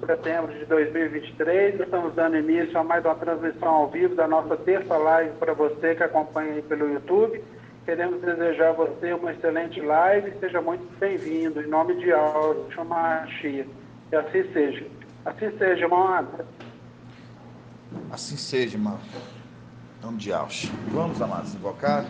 setembro de 2023. Estamos dando início a mais uma transmissão ao vivo da nossa terça live para você que acompanha aí pelo YouTube. Queremos desejar a você uma excelente live. Seja muito bem-vindo. Em nome de Yahshua Mashiach. E assim seja. Assim seja, irmão. Assim seja, irmão. Em nome de Yahshua. Vamos, amados, invocar.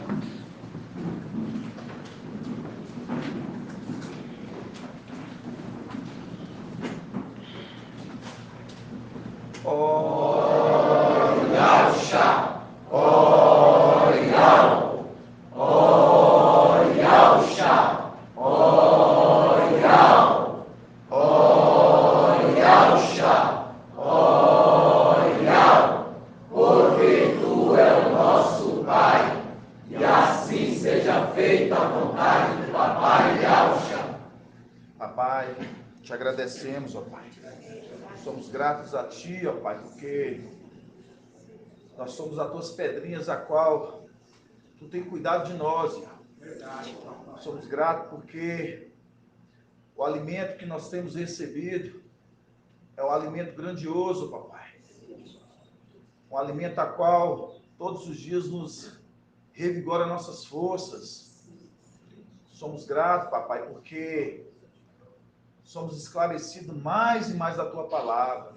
Papai, te agradecemos, ó Pai. Somos gratos a Ti, ó Pai, porque nós somos as Tuas pedrinhas, a qual Tu tem cuidado de nós, ó. Somos gratos porque o alimento que nós temos recebido é um alimento grandioso, papai. Um alimento a qual todos os dias nos revigora nossas forças. Somos gratos, papai, porque somos esclarecidos mais e mais da Tua palavra.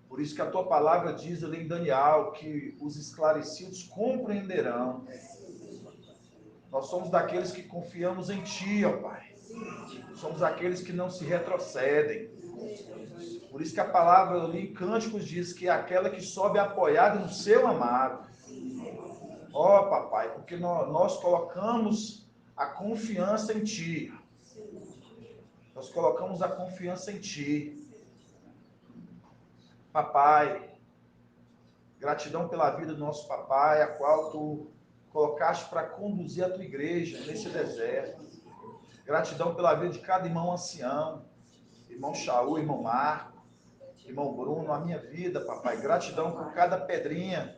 Por isso que a Tua palavra diz ali em Daniel que os esclarecidos compreenderão. Nós somos daqueles que confiamos em Ti, ó Pai. Somos aqueles que não se retrocedem. Por isso que a palavra ali em Cânticos diz que é aquela que sobe apoiada no Seu amado. Ó papai, porque nós colocamos a confiança em Ti. Nós colocamos a confiança em Ti. Papai, gratidão pela vida do nosso papai, a qual Tu colocaste para conduzir a Tua igreja nesse deserto. Gratidão pela vida de cada irmão ancião, irmão Shaul, irmão Marco, irmão Bruno, a minha vida, papai. Gratidão por cada pedrinha.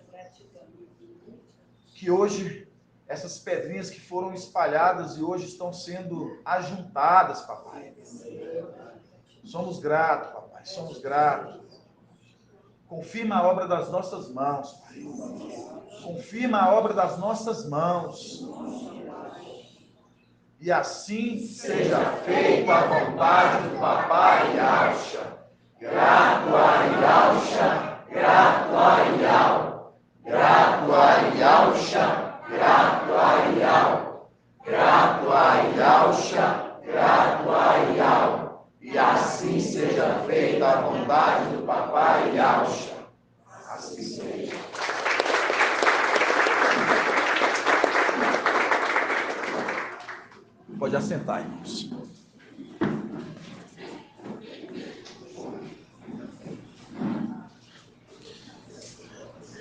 Que hoje, essas pedrinhas que foram espalhadas e hoje estão sendo ajuntadas, papai. Somos gratos, papai, somos gratos. Confirma a obra das nossas mãos, pai. Confirma a obra das nossas mãos. E assim seja feita a vontade do papai Yahshua. Grato a Yahshua, grato a Yahshua. Grato a Yahshua, grato a Yahshua. Grato a Yahshua, grato a Yahshua. E assim seja feita a vontade do papai Yahshua. Assim seja. Pode assentar, irmãos.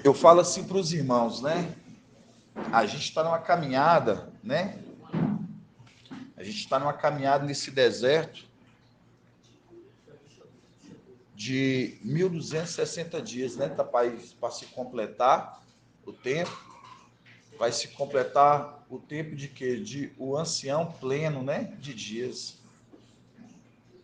Eu falo assim para os irmãos, né? A gente está numa caminhada, né? A gente está numa caminhada nesse deserto de 1260 dias, né? Tá para se completar o tempo. Vai se completar o tempo de quê? De o ancião pleno, né? De dias.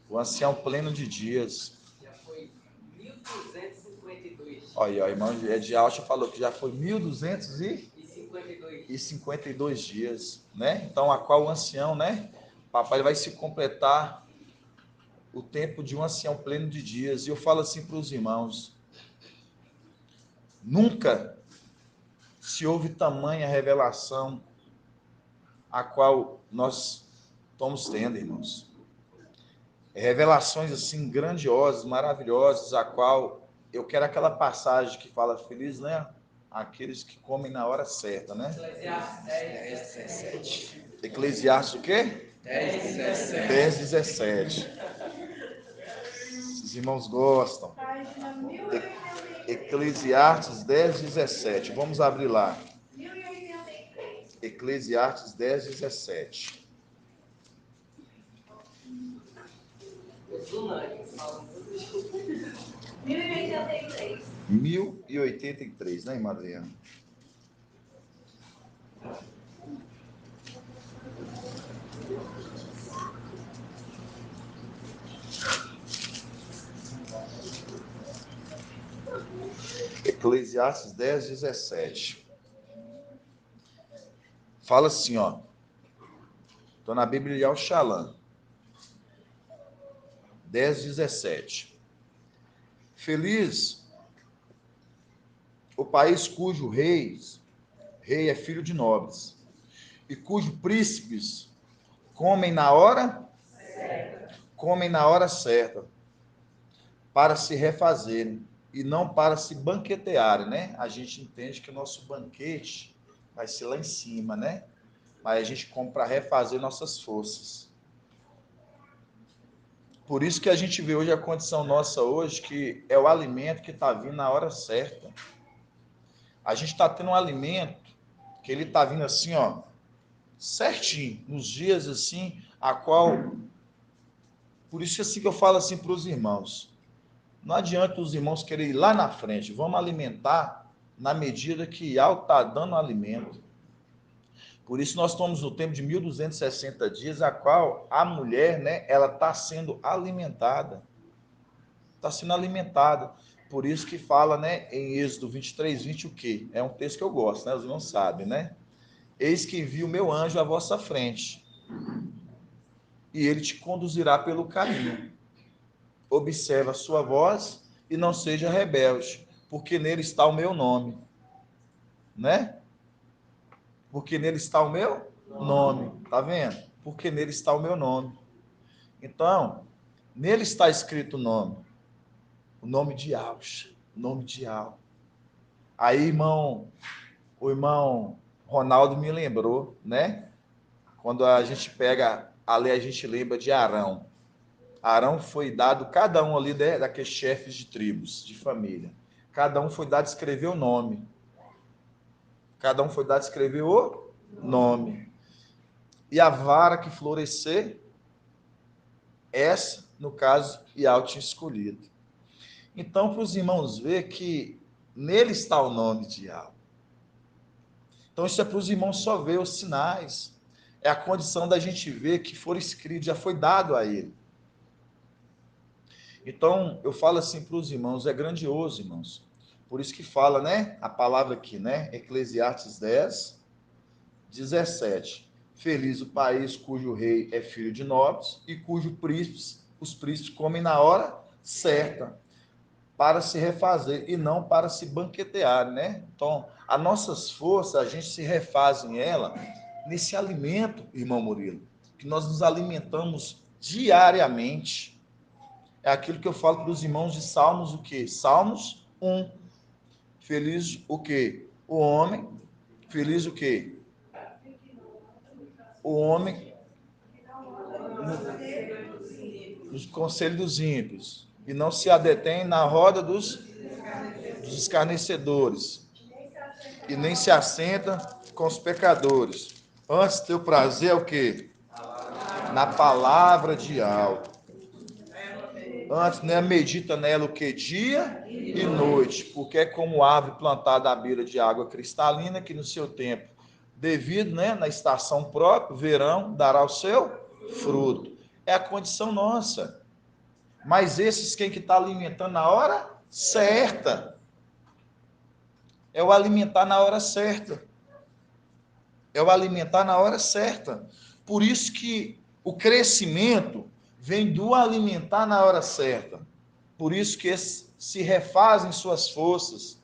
O ancião pleno de dias. Já foi 1252. Olha, a irmã de Alcha falou que já foi 1252 dias, né? Então, a qual o ancião, né? Papai vai se completar o tempo de um ancião pleno de dias. E eu falo assim para os irmãos: nunca se houve tamanha revelação a qual nós estamos tendo, irmãos. Revelações assim grandiosas, maravilhosas, a qual eu quero aquela passagem que fala feliz, né? Aqueles que comem na hora certa, né? Eclesiastes 10, 17. Eclesiastes o quê? 10, 17. 10, 17. Os irmãos gostam. Eclesiastes 10, 17. Vamos abrir lá. Eclesiastes 10, 17. Os unânimes falam tudo isso. 1083. 1083, né, irmã Adriana? Eclesiastes 10, 17. Fala assim, ó. Estou na Bíblia de Al-Shalom. 10, 17. Feliz o país cujo rei é filho de nobres, e cujo príncipes comem na hora certa, para se refazerem, e não para se banquetearem, né? A gente entende que o nosso banquete vai ser lá em cima, né? Mas a gente come para refazer nossas forças. Por isso que a gente vê hoje a condição nossa hoje, que é o alimento que está vindo na hora certa. A gente está tendo um alimento que ele está vindo assim, ó, certinho, nos dias assim, a qual... Por isso assim que eu falo assim para os irmãos. Não adianta os irmãos querem ir lá na frente. Vamos alimentar na medida que algo está dando alimento. Por isso nós estamos no tempo de 1260 dias, a qual a mulher, né, ela está sendo alimentada. Está sendo alimentada. Por isso que fala, né, em Êxodo 23, 20, o quê? É um texto que eu gosto, né? Os irmãos sabem, né? Eis que envio o meu anjo à vossa frente, e ele te conduzirá pelo caminho. Observa a sua voz e não seja rebelde, porque nele está o meu nome, né? Porque nele está o meu nome, tá vendo? Porque nele está o meu nome. Então, nele está escrito o nome de Alxa, o nome de Al. Aí, o irmão Ronaldo me lembrou, né? Quando a gente pega ali, a gente lembra de Arão. Arão foi dado, cada um ali, né, daqueles chefes de tribos, de família. Cada um foi dado a escrever o nome. Cada um foi dado a escrever o nome. E a vara que florescer, essa, no caso, Ial tinha escolhido. Então, para os irmãos ver que nele está o nome de Ial. Então, isso é para os irmãos só ver os sinais. É a condição da gente ver que for escrito, já foi dado a ele. Então, eu falo assim para os irmãos, é grandioso, irmãos. Por isso que fala, né, a palavra aqui, né, Eclesiastes 10, 17. Feliz o país cujo rei é filho de nobres e cujo os príncipes comem na hora certa, para se refazer e não para se banquetear, né? Então, as nossas forças, a gente se refaz em ela nesse alimento, irmão Murilo, que nós nos alimentamos diariamente. É aquilo que eu falo para os irmãos de Salmos, o quê? Salmos 1. Feliz o quê? O homem. Feliz o quê? O homem nos conselhos dos ímpios e não se adetém na roda dos escarnecedores e nem se assenta com os pecadores. Antes, teu prazer é o quê? Na palavra de alto. Antes, né, medita nela o que? Dia e noite, porque é como árvore plantada à beira de água cristalina, que no seu tempo devido, né, na estação própria, verão, dará o seu fruto. É a condição nossa. Mas esses quem que está alimentando na hora certa? É o alimentar na hora certa. É o alimentar na hora certa. Por isso que o crescimento vem do alimentar na hora certa. Por isso que se refazem suas forças.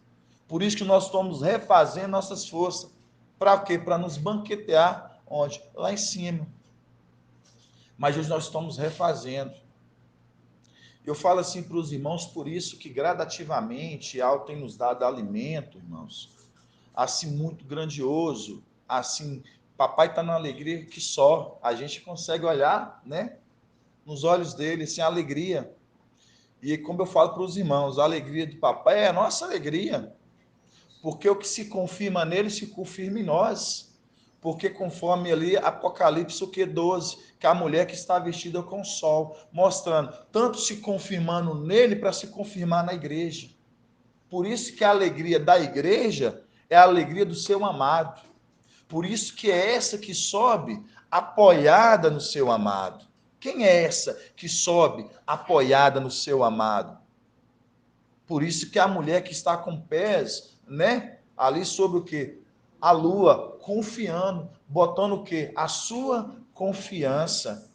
Por isso que nós estamos refazendo nossas forças. Para quê? Para nos banquetear. Onde? Lá em cima. Mas hoje nós estamos refazendo. Eu falo assim para os irmãos, por isso que gradativamente Alto tem nos dado alimento, irmãos. Assim, muito grandioso. Assim, papai está na alegria que só a gente consegue olhar, né? Nos olhos dele, assim, a alegria. E como eu falo para os irmãos, a alegria do papai é a nossa alegria. Porque o que se confirma nele se confirma em nós. Porque conforme ali Apocalipse o que 12, que a mulher que está vestida com o sol, mostrando, tanto se confirmando nele para se confirmar na igreja. Por isso que a alegria da igreja é a alegria do seu amado. Por isso que é essa que sobe apoiada no seu amado. Quem é essa que sobe apoiada no seu amado? Por isso que a mulher que está com pés, né? Ali sobre o quê? A lua, confiando, botando o quê? A sua confiança.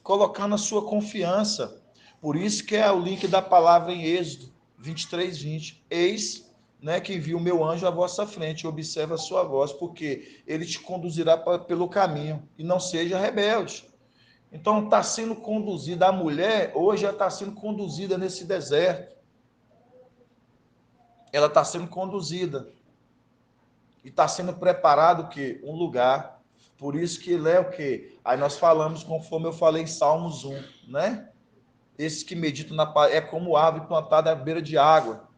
Colocando a sua confiança. Por isso que é o link da palavra em Êxodo 23:20. Eis, né, que envia o meu anjo à vossa frente, observa a sua voz, porque ele te conduzirá pelo caminho, e não seja rebelde. Então, está sendo conduzida, a mulher hoje já está sendo conduzida nesse deserto. Ela está sendo conduzida. E está sendo preparado o quê? Um lugar. Por isso que ele é o quê? Aí nós falamos, conforme eu falei em Salmos 1, né? Esses que meditam na paz, é como árvore plantada à beira de água.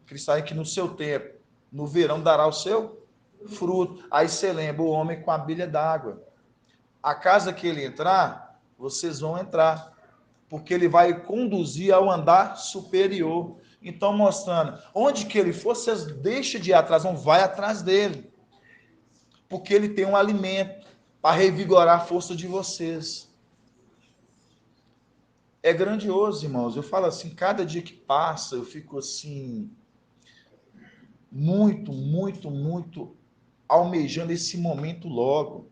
Que sabe que no seu tempo, no verão dará o seu fruto. Aí você lembra, o homem com a bilha d'água. A casa que ele entrar, vocês vão entrar. Porque ele vai conduzir ao andar superior. Então, mostrando, onde que ele for, vocês deixam de ir atrás, não vai atrás dele. Porque ele tem um alimento para revigorar a força de vocês. É grandioso, irmãos. Eu falo assim, cada dia que passa, eu fico assim, muito, muito, muito almejando esse momento logo.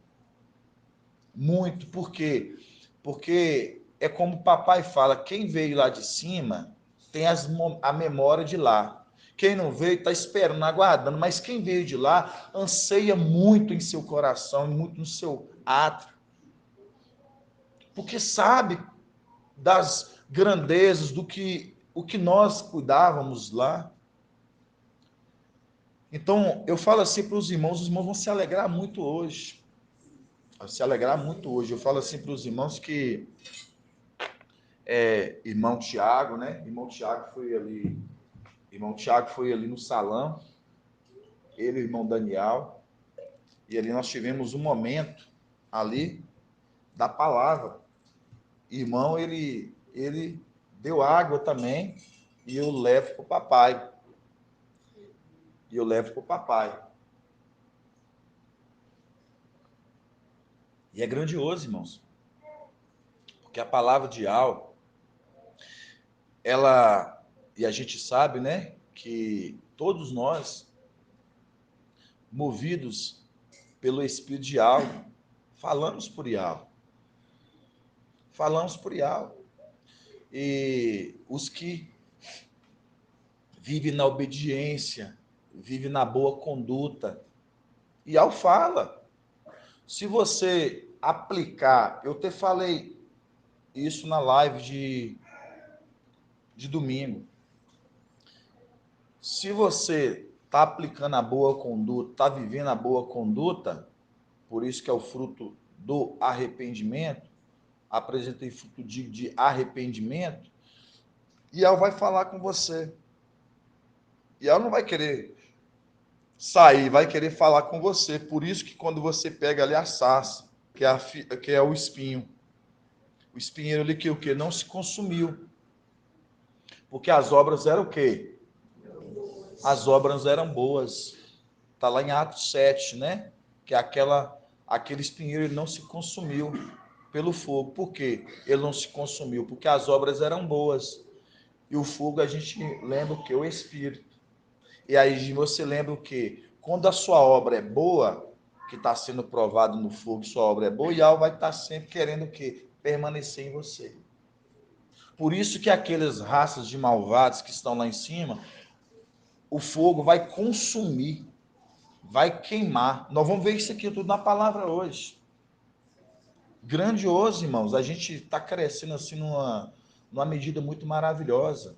Muito. Por quê? Porque é como o papai fala, quem veio lá de cima tem a memória de lá. Quem não veio está esperando, aguardando, mas quem veio de lá anseia muito em seu coração, muito no seu átrio. Porque sabe das grandezas, o que nós cuidávamos lá. Então, eu falo assim para os irmãos vão se alegrar muito hoje. Vão se alegrar muito hoje. Eu falo assim para os irmãos que irmão Tiago, né? Irmão Tiago foi ali no salão, ele e o irmão Daniel, e ali nós tivemos um momento ali da palavra. Irmão, ele deu água também, e eu levo para o papai. E é grandioso, irmãos. Porque a palavra de Al, ela, e a gente sabe, né, que todos nós, movidos pelo Espírito de Al, falamos por Al. E os que vivem na obediência, vivem na boa conduta, e Al fala, se você aplicar, eu te falei isso na live de domingo, se você está aplicando a boa conduta, está vivendo a boa conduta, por isso que é o fruto do arrependimento, apresentei fruto de arrependimento, e ela vai falar com você. E ela não vai querer sair, vai querer falar com você. Por isso que quando você pega ali a sarça, que é o espinho, o espinheiro ali que o quê? Não se consumiu. Porque as obras eram o quê? As obras eram boas. Está lá em Atos 7, né? Que é aquele espinheiro ele não se consumiu pelo fogo. Por quê? Ele não se consumiu? Porque as obras eram boas. E o fogo a gente lembra o quê? O Espírito. E aí você lembra o quê? Quando a sua obra é boa, que está sendo provado no fogo, sua obra é boa, e algo vai estar sempre querendo o quê? Permanecer em você. Por isso que aquelas raças de malvados que estão lá em cima, o fogo vai consumir, vai queimar. Nós vamos ver isso aqui tudo na palavra hoje. Grandioso, irmãos. A gente está crescendo assim numa medida muito maravilhosa.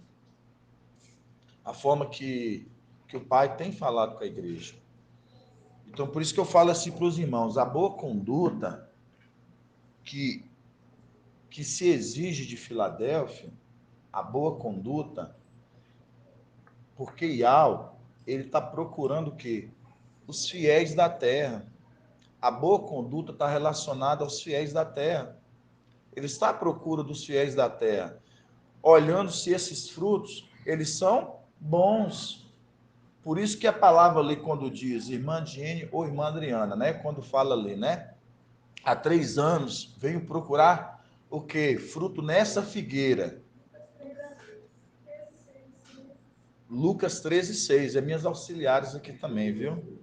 A forma que o Pai tem falado com a igreja. Então, por isso que eu falo assim para os irmãos, a boa conduta que se exige de Filadélfia, a boa conduta, porque Ial, ele está procurando o quê? Os fiéis da terra. A boa conduta está relacionada aos fiéis da terra. Ele está à procura dos fiéis da terra, olhando se esses frutos, eles são bons. Por isso que a palavra ali, quando diz irmã Diene ou irmã Adriana, né? Quando fala ali, né? Há 3 anos venho procurar o quê? Fruto nessa figueira. Lucas 13:6. É minhas auxiliares aqui também, viu?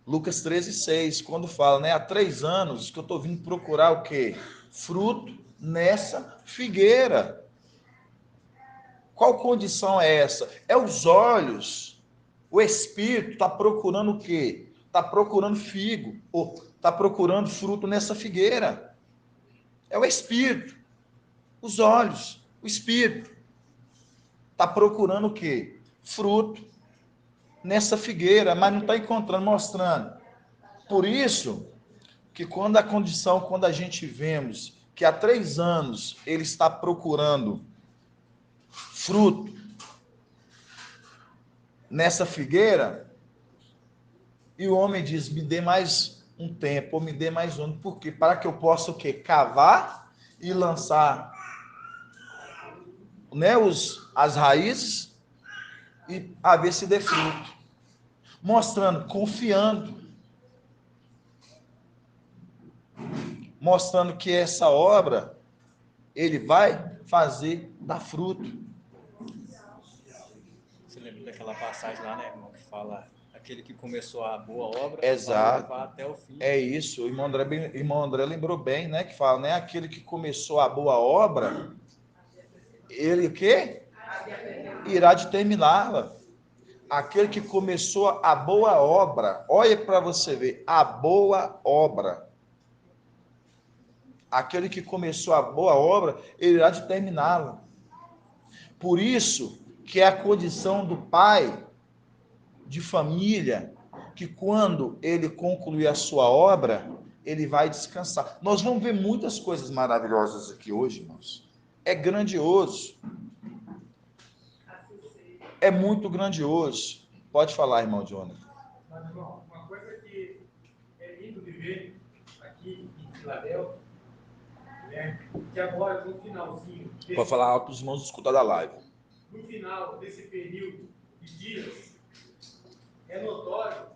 Lucas 13:6. Quando fala, né? Há 3 anos que eu estou vindo procurar o quê? Fruto nessa figueira. Qual condição é essa? É os olhos. O espírito está procurando o quê? Está procurando figo. Ou está procurando fruto nessa figueira. É o espírito. Os olhos. O espírito. Está procurando o quê? Fruto nessa figueira, mas não está encontrando, mostrando. Por isso que quando a gente vemos que há 3 anos ele está procurando fruto nessa figueira, e o homem diz, me dê mais um tempo, ou me dê mais um, por quê? Para que eu possa o quê? Cavar e lançar, né, as raízes e a ver se dê fruto. Mostrando, confiando, mostrando que essa obra ele vai fazer dar fruto. Você lembra daquela passagem lá, né, irmão, que fala aquele que começou a boa obra Exato. vai levar até o fim. É isso, o irmão André lembrou bem, né? Que fala, né? Aquele que começou a boa obra, ele o quê? Irá de terminá-la. Aquele que começou a boa obra, olha para você ver, a boa obra. Aquele que começou a boa obra, ele irá de terminá-la. Por isso que é a condição do pai de família, que quando ele concluir a sua obra, ele vai descansar. Nós vamos ver muitas coisas maravilhosas aqui hoje, irmãos. É grandioso. É muito grandioso. Pode falar, irmão Jonathan. Mas, irmão, uma coisa que é lindo de ver aqui em Filadélfia, né, que agora, no finalzinho... Pode falar alto para os irmãos escutar da live. No final desse período de dias, é notório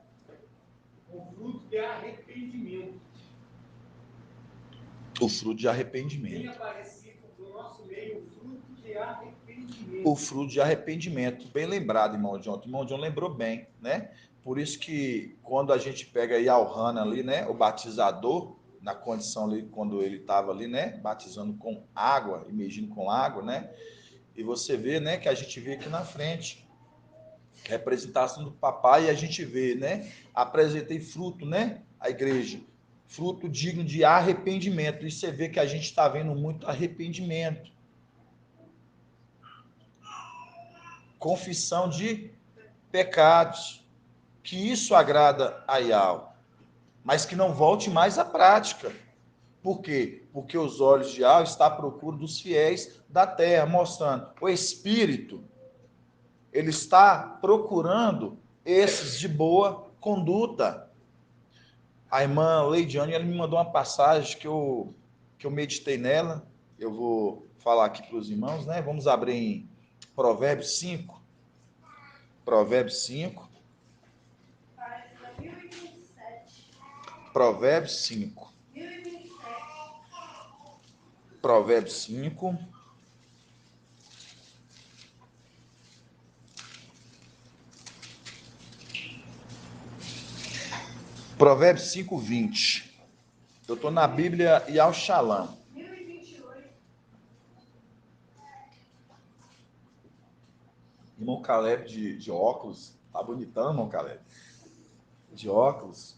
o fruto de arrependimento. O fruto de Tem arrependimento. aparecido no nosso meio o fruto de arrependimento. O fruto de arrependimento. Bem lembrado, irmão John. O irmão John lembrou bem, né? Por isso que quando a gente pega aí Alhana ali, né? O batizador, na condição ali, quando ele estava ali, né? Batizando com água, imergindo com água, né? E você vê, né? Que a gente vê aqui na frente. Representação do papai, e a gente vê, né? Apresentei fruto, né? A igreja. Fruto digno de arrependimento. E você vê que a gente está vendo muito arrependimento. Confissão de pecados. Que isso agrada a Yahweh. Mas que não volte mais à prática. Por quê? Porque os olhos de Yahweh estão à procura dos fiéis da terra, mostrando o Espírito. Ele está procurando esses de boa conduta. A irmã Leidiane, ela me mandou uma passagem que eu meditei nela. Eu vou falar aqui para os irmãos, né? Vamos abrir em Provérbios 5. Provérbios 5. Provérbios 5. Provérbios 5. Provérbios 5:20. Eu estou na Bíblia Yal Shalom. Irmão Caleb de óculos. Tá bonitão, irmão Caleb. De óculos.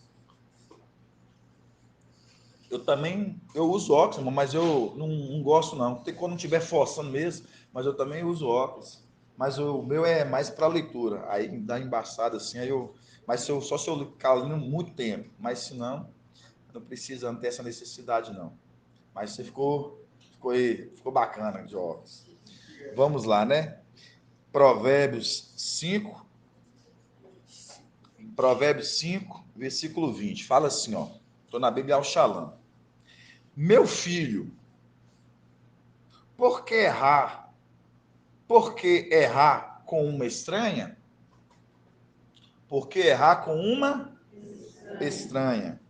Eu uso óculos, irmão, mas eu não gosto não. Tem quando não estiver forçando mesmo, mas eu também uso óculos. Mas o meu é mais para leitura. Aí dá embaçado assim, mas só se eu ficar lendo muito tempo. Mas se não, não precisa, não ter essa necessidade não. Mas você ficou bacana de óculos. Vamos lá, né? Provérbios 5, versículo 20. Fala assim, ó. Estou na Bíblia Al Shalom. Meu filho, por que errar? Por que errar com uma estranha? Por que errar com uma estranha?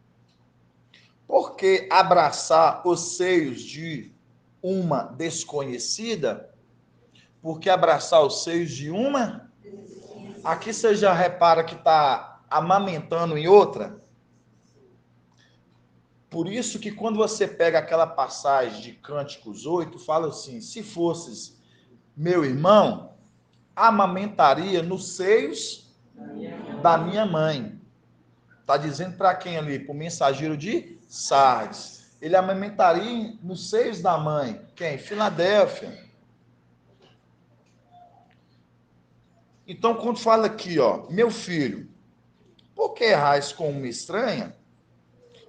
Por que abraçar os seios de uma desconhecida? Porque abraçar os seios de uma... Aqui você já repara que está amamentando em outra? Por isso que quando você pega aquela passagem de Cânticos 8, fala assim, se fosses meu irmão, amamentaria nos seios da minha mãe. Está dizendo para quem ali? Para o mensageiro de Sardes. Ele amamentaria nos seios da mãe. Quem? Filadélfia. Então, quando fala aqui, ó, meu filho, por que errais com uma estranha?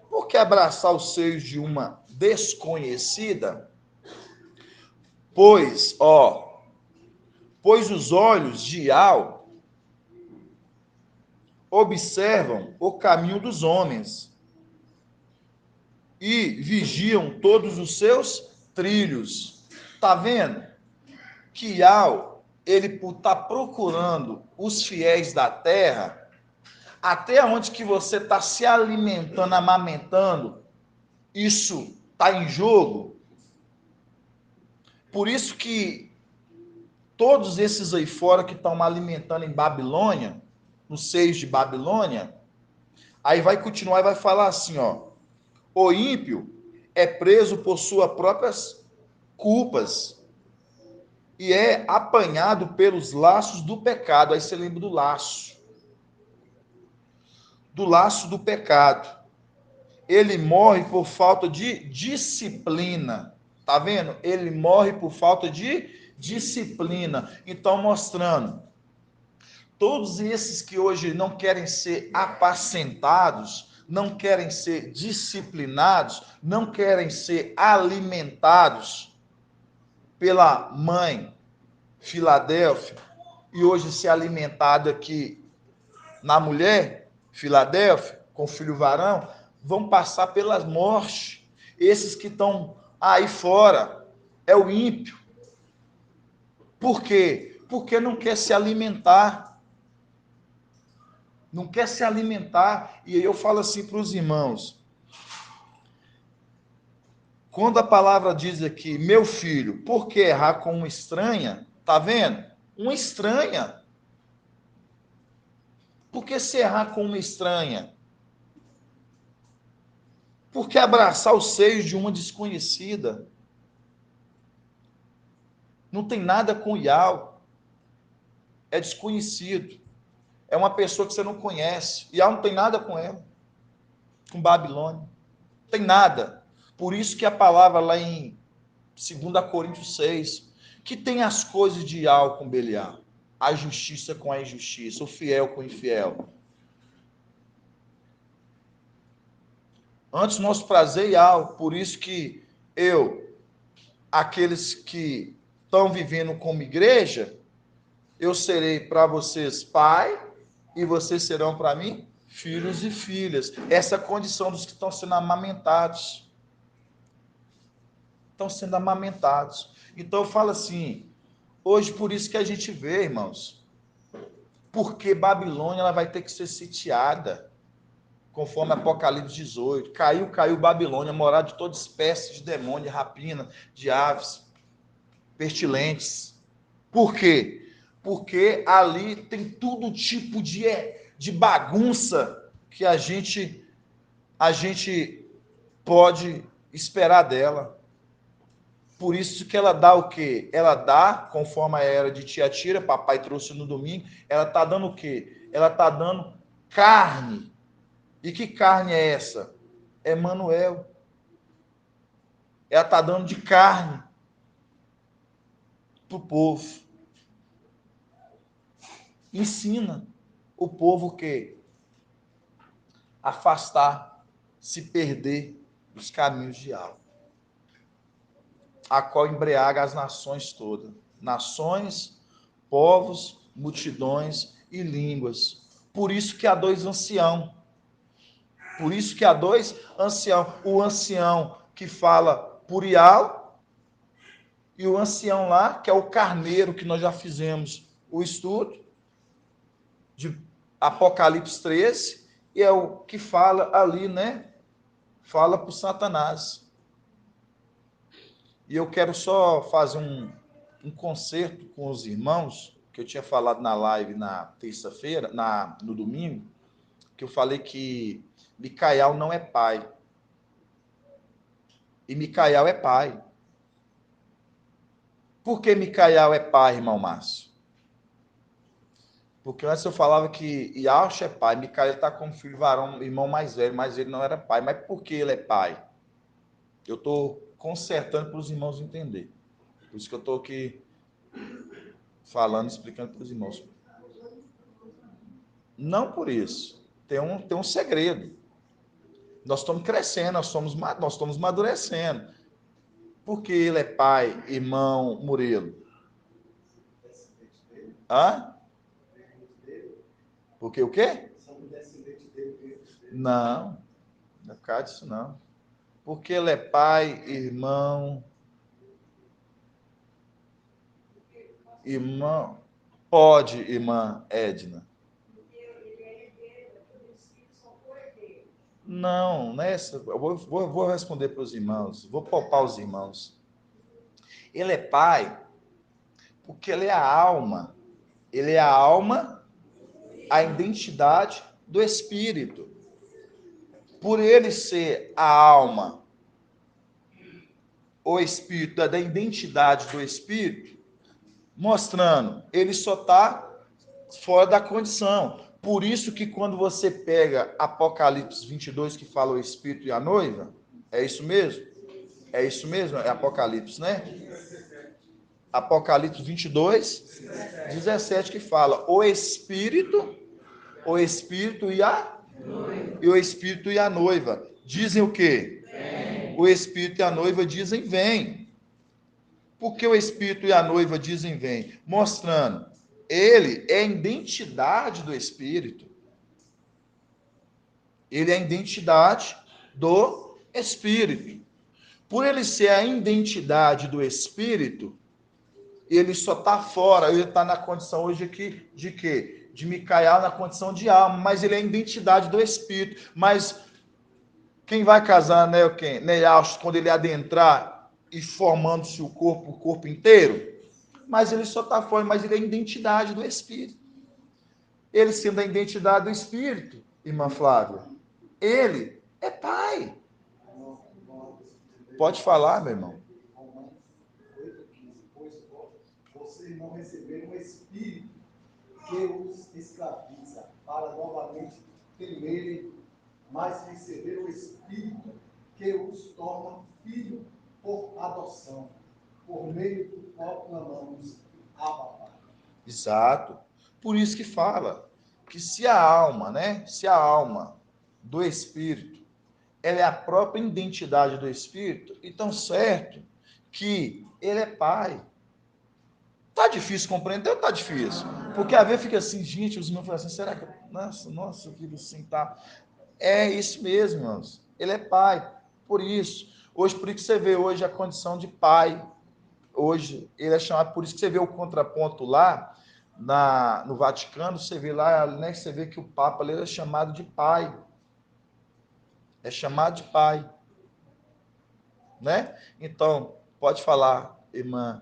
Por que abraçar os seios de uma desconhecida? Pois os olhos de Al observam o caminho dos homens e vigiam todos os seus trilhos. Tá vendo? Que Al, ele está procurando os fiéis da terra, até onde que você está se alimentando, amamentando, isso está em jogo. Por isso que todos esses aí fora que estão alimentando em Babilônia, nos seios de Babilônia, aí vai continuar e vai falar assim, ó, o ímpio é preso por suas próprias culpas e é apanhado pelos laços do pecado. Aí você lembra do laço do pecado. Ele morre por falta de disciplina. Tá vendo? Ele morre por falta de disciplina. Então, mostrando, todos esses que hoje não querem ser apacentados, não querem ser disciplinados, não querem ser alimentados pela mãe Filadélfia, e hoje ser alimentado aqui na mulher Filadélfia, com filho varão, vão passar pelas mortes. Esses que estão aí fora é o ímpio. Por quê? Porque não quer se alimentar. Não quer se alimentar. E aí eu falo assim para os irmãos, quando a palavra diz aqui, meu filho, por que errar com uma estranha? Tá vendo? Uma estranha. Por que se errar com uma estranha? Por que abraçar os seios de uma desconhecida? Não tem nada com Ial. É desconhecido. É uma pessoa que você não conhece. Ial não tem nada com ela. Com Babilônia. Não tem nada. Por isso que a palavra lá em 2 Coríntios 6, que tem as coisas de Ial com Belial. A justiça com a injustiça. O fiel com o infiel. Antes nosso prazer Ial. Por isso que aqueles que estão vivendo como igreja, eu serei para vocês pai e vocês serão para mim filhos e filhas. Essa é a condição dos que estão sendo amamentados. Estão sendo amamentados. Então eu falo assim, hoje por isso que a gente vê, irmãos, porque Babilônia ela vai ter que ser sitiada, conforme Apocalipse 18. Caiu Babilônia, morada de toda espécie de demônio, de rapina, de aves, pestilentes. Por quê? Porque ali tem todo tipo de bagunça que a gente pode esperar dela. Por isso que ela dá o quê? Ela dá, conforme a era de Tiatira, papai trouxe no domingo, ela está dando o quê? Ela está dando carne. E que carne é essa? É Manuel. Ela está dando de carne para o povo. Ensina o povo o quê? Afastar, se perder dos caminhos de algo, a qual embriaga as nações todas. Nações, povos, multidões e línguas. Por isso que há dois anciãos. Por isso que há dois anciãos. O ancião que fala por Ial e o ancião lá, que é o carneiro, que nós já fizemos o estudo de Apocalipse 13, e é o que fala ali, né? fala para o Satanás. E eu quero só fazer um concerto com os irmãos, que eu tinha falado na live na terça-feira, no domingo, que eu falei que Micael não é pai. E Micael é pai. Por que Micael é pai, irmão Márcio? Porque antes eu falava que Yaush é pai, Micael está como filho varão, irmão mais velho, mas ele não era pai. Mas por que ele é pai? Eu estou consertando para os irmãos entenderem. Por isso que eu estou aqui falando, explicando para os irmãos. Não por isso. Tem um segredo. Nós estamos crescendo, nós estamos amadurecendo. Por que ele é pai, irmão Murilo? Hã? Porque o quê? Não é por causa disso não. Porque ele é pai, irmão, pode, irmã Edna. Não, nessa, eu vou responder para os irmãos, vou poupar os irmãos. Ele é pai porque ele é a alma. Ele é a alma, a identidade do Espírito. Por ele ser a alma, o Espírito, da identidade do Espírito, mostrando, ele só está fora da condição. Por isso que quando você pega Apocalipse 22, que fala o Espírito e a noiva, é isso mesmo? É isso mesmo? É Apocalipse, né? Apocalipse 22, 17, que fala o Espírito e o Espírito e a noiva. Dizem o quê? Vem. O Espírito e a noiva dizem vem. Por que o Espírito e a noiva dizem vem? Mostrando, ele é a identidade do Espírito. Ele é a identidade do Espírito. Por ele ser a identidade do Espírito, ele só está fora, ele está na condição hoje aqui de quê? De Micael na condição de alma, mas ele é a identidade do Espírito. Mas quem vai casar, né, quando ele adentrar e formando-se o corpo inteiro, mas ele só está fora, mas ele é a identidade do Espírito. Ele sendo a identidade do Espírito, irmã Flávia, ele é pai. Pode falar, meu irmão. Vocês não receberam um Espírito que os escraviza para novamente temerem, mas receberam o Espírito que os torna filhos por adoção, por meio do qual clamamos Abba Pai. Exato. Por isso que fala que se a alma, né? Se a alma do Espírito, ela é a própria identidade do Espírito, então certo que ele é pai. Tá difícil compreender ou tá difícil? Porque às vezes fica assim, gente, os irmãos falam assim, será que... Nossa, filho, assim, tá... É isso mesmo, irmãos. Ele é pai. Por isso. Hoje, por isso que você vê hoje a condição de pai. Hoje, ele é chamado... Por isso que você vê o contraponto lá, no Vaticano, você vê lá, né, você vê que o Papa ali é chamado de pai. É chamado de pai. Né? Então, pode falar, irmã.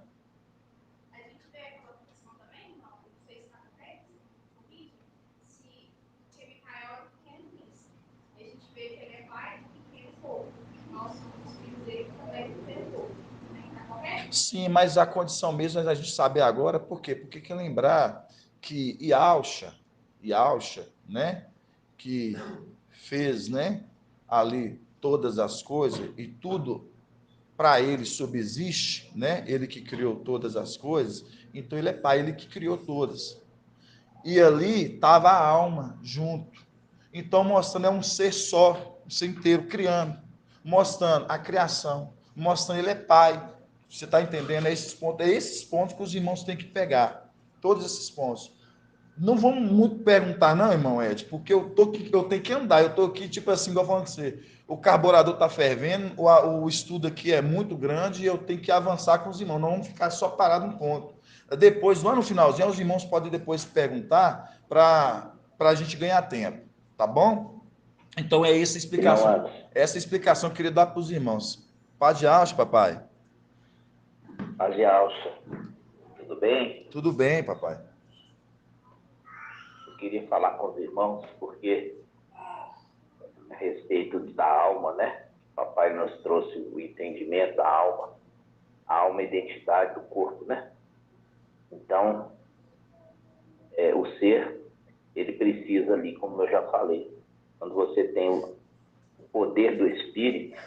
Sim, mas a condição mesmo a gente sabe agora, por quê? Porque que lembrar que Yaucha, né, que fez, né, ali todas as coisas e tudo para ele subsiste, né, ele que criou todas as coisas, então ele é pai, ele que criou todas. E ali estava a alma junto. Então mostrando, é um ser só, um ser inteiro, criando, mostrando a criação, mostrando ele é pai. Você está entendendo? É esses pontos que os irmãos têm que pegar. Todos esses pontos. Não vamos muito perguntar, não, irmão Ed, porque eu tenho que andar. Eu estou aqui, tipo assim, igual falando com você. O carburador está fervendo, o estudo aqui é muito grande e eu tenho que avançar com os irmãos. Não vamos ficar só parado um ponto. Depois, lá no finalzinho, os irmãos podem depois perguntar para a gente ganhar tempo. Tá bom? Então é essa Não explicação. antes. Essa explicação que eu queria dar para os irmãos. Padre Alcho, papai. Padre Alça, tudo bem? Tudo bem, papai. Eu queria falar com os irmãos, porque a respeito da alma, né? Papai nos trouxe o entendimento da alma. A alma é a identidade do corpo, né? Então, o ser, ele precisa ali, como eu já falei, quando você tem o poder do espírito,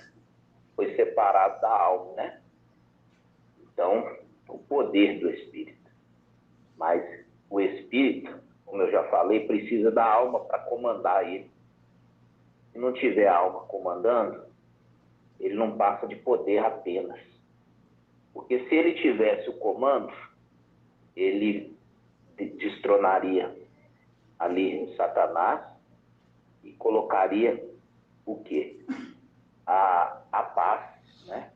foi separado da alma, né? Então, o poder do espírito. Mas o espírito, como eu já falei, precisa da alma para comandar ele. Se não tiver a alma comandando, ele não passa de poder apenas. Porque se ele tivesse o comando, ele destronaria ali Satanás e colocaria o quê? A paz, né?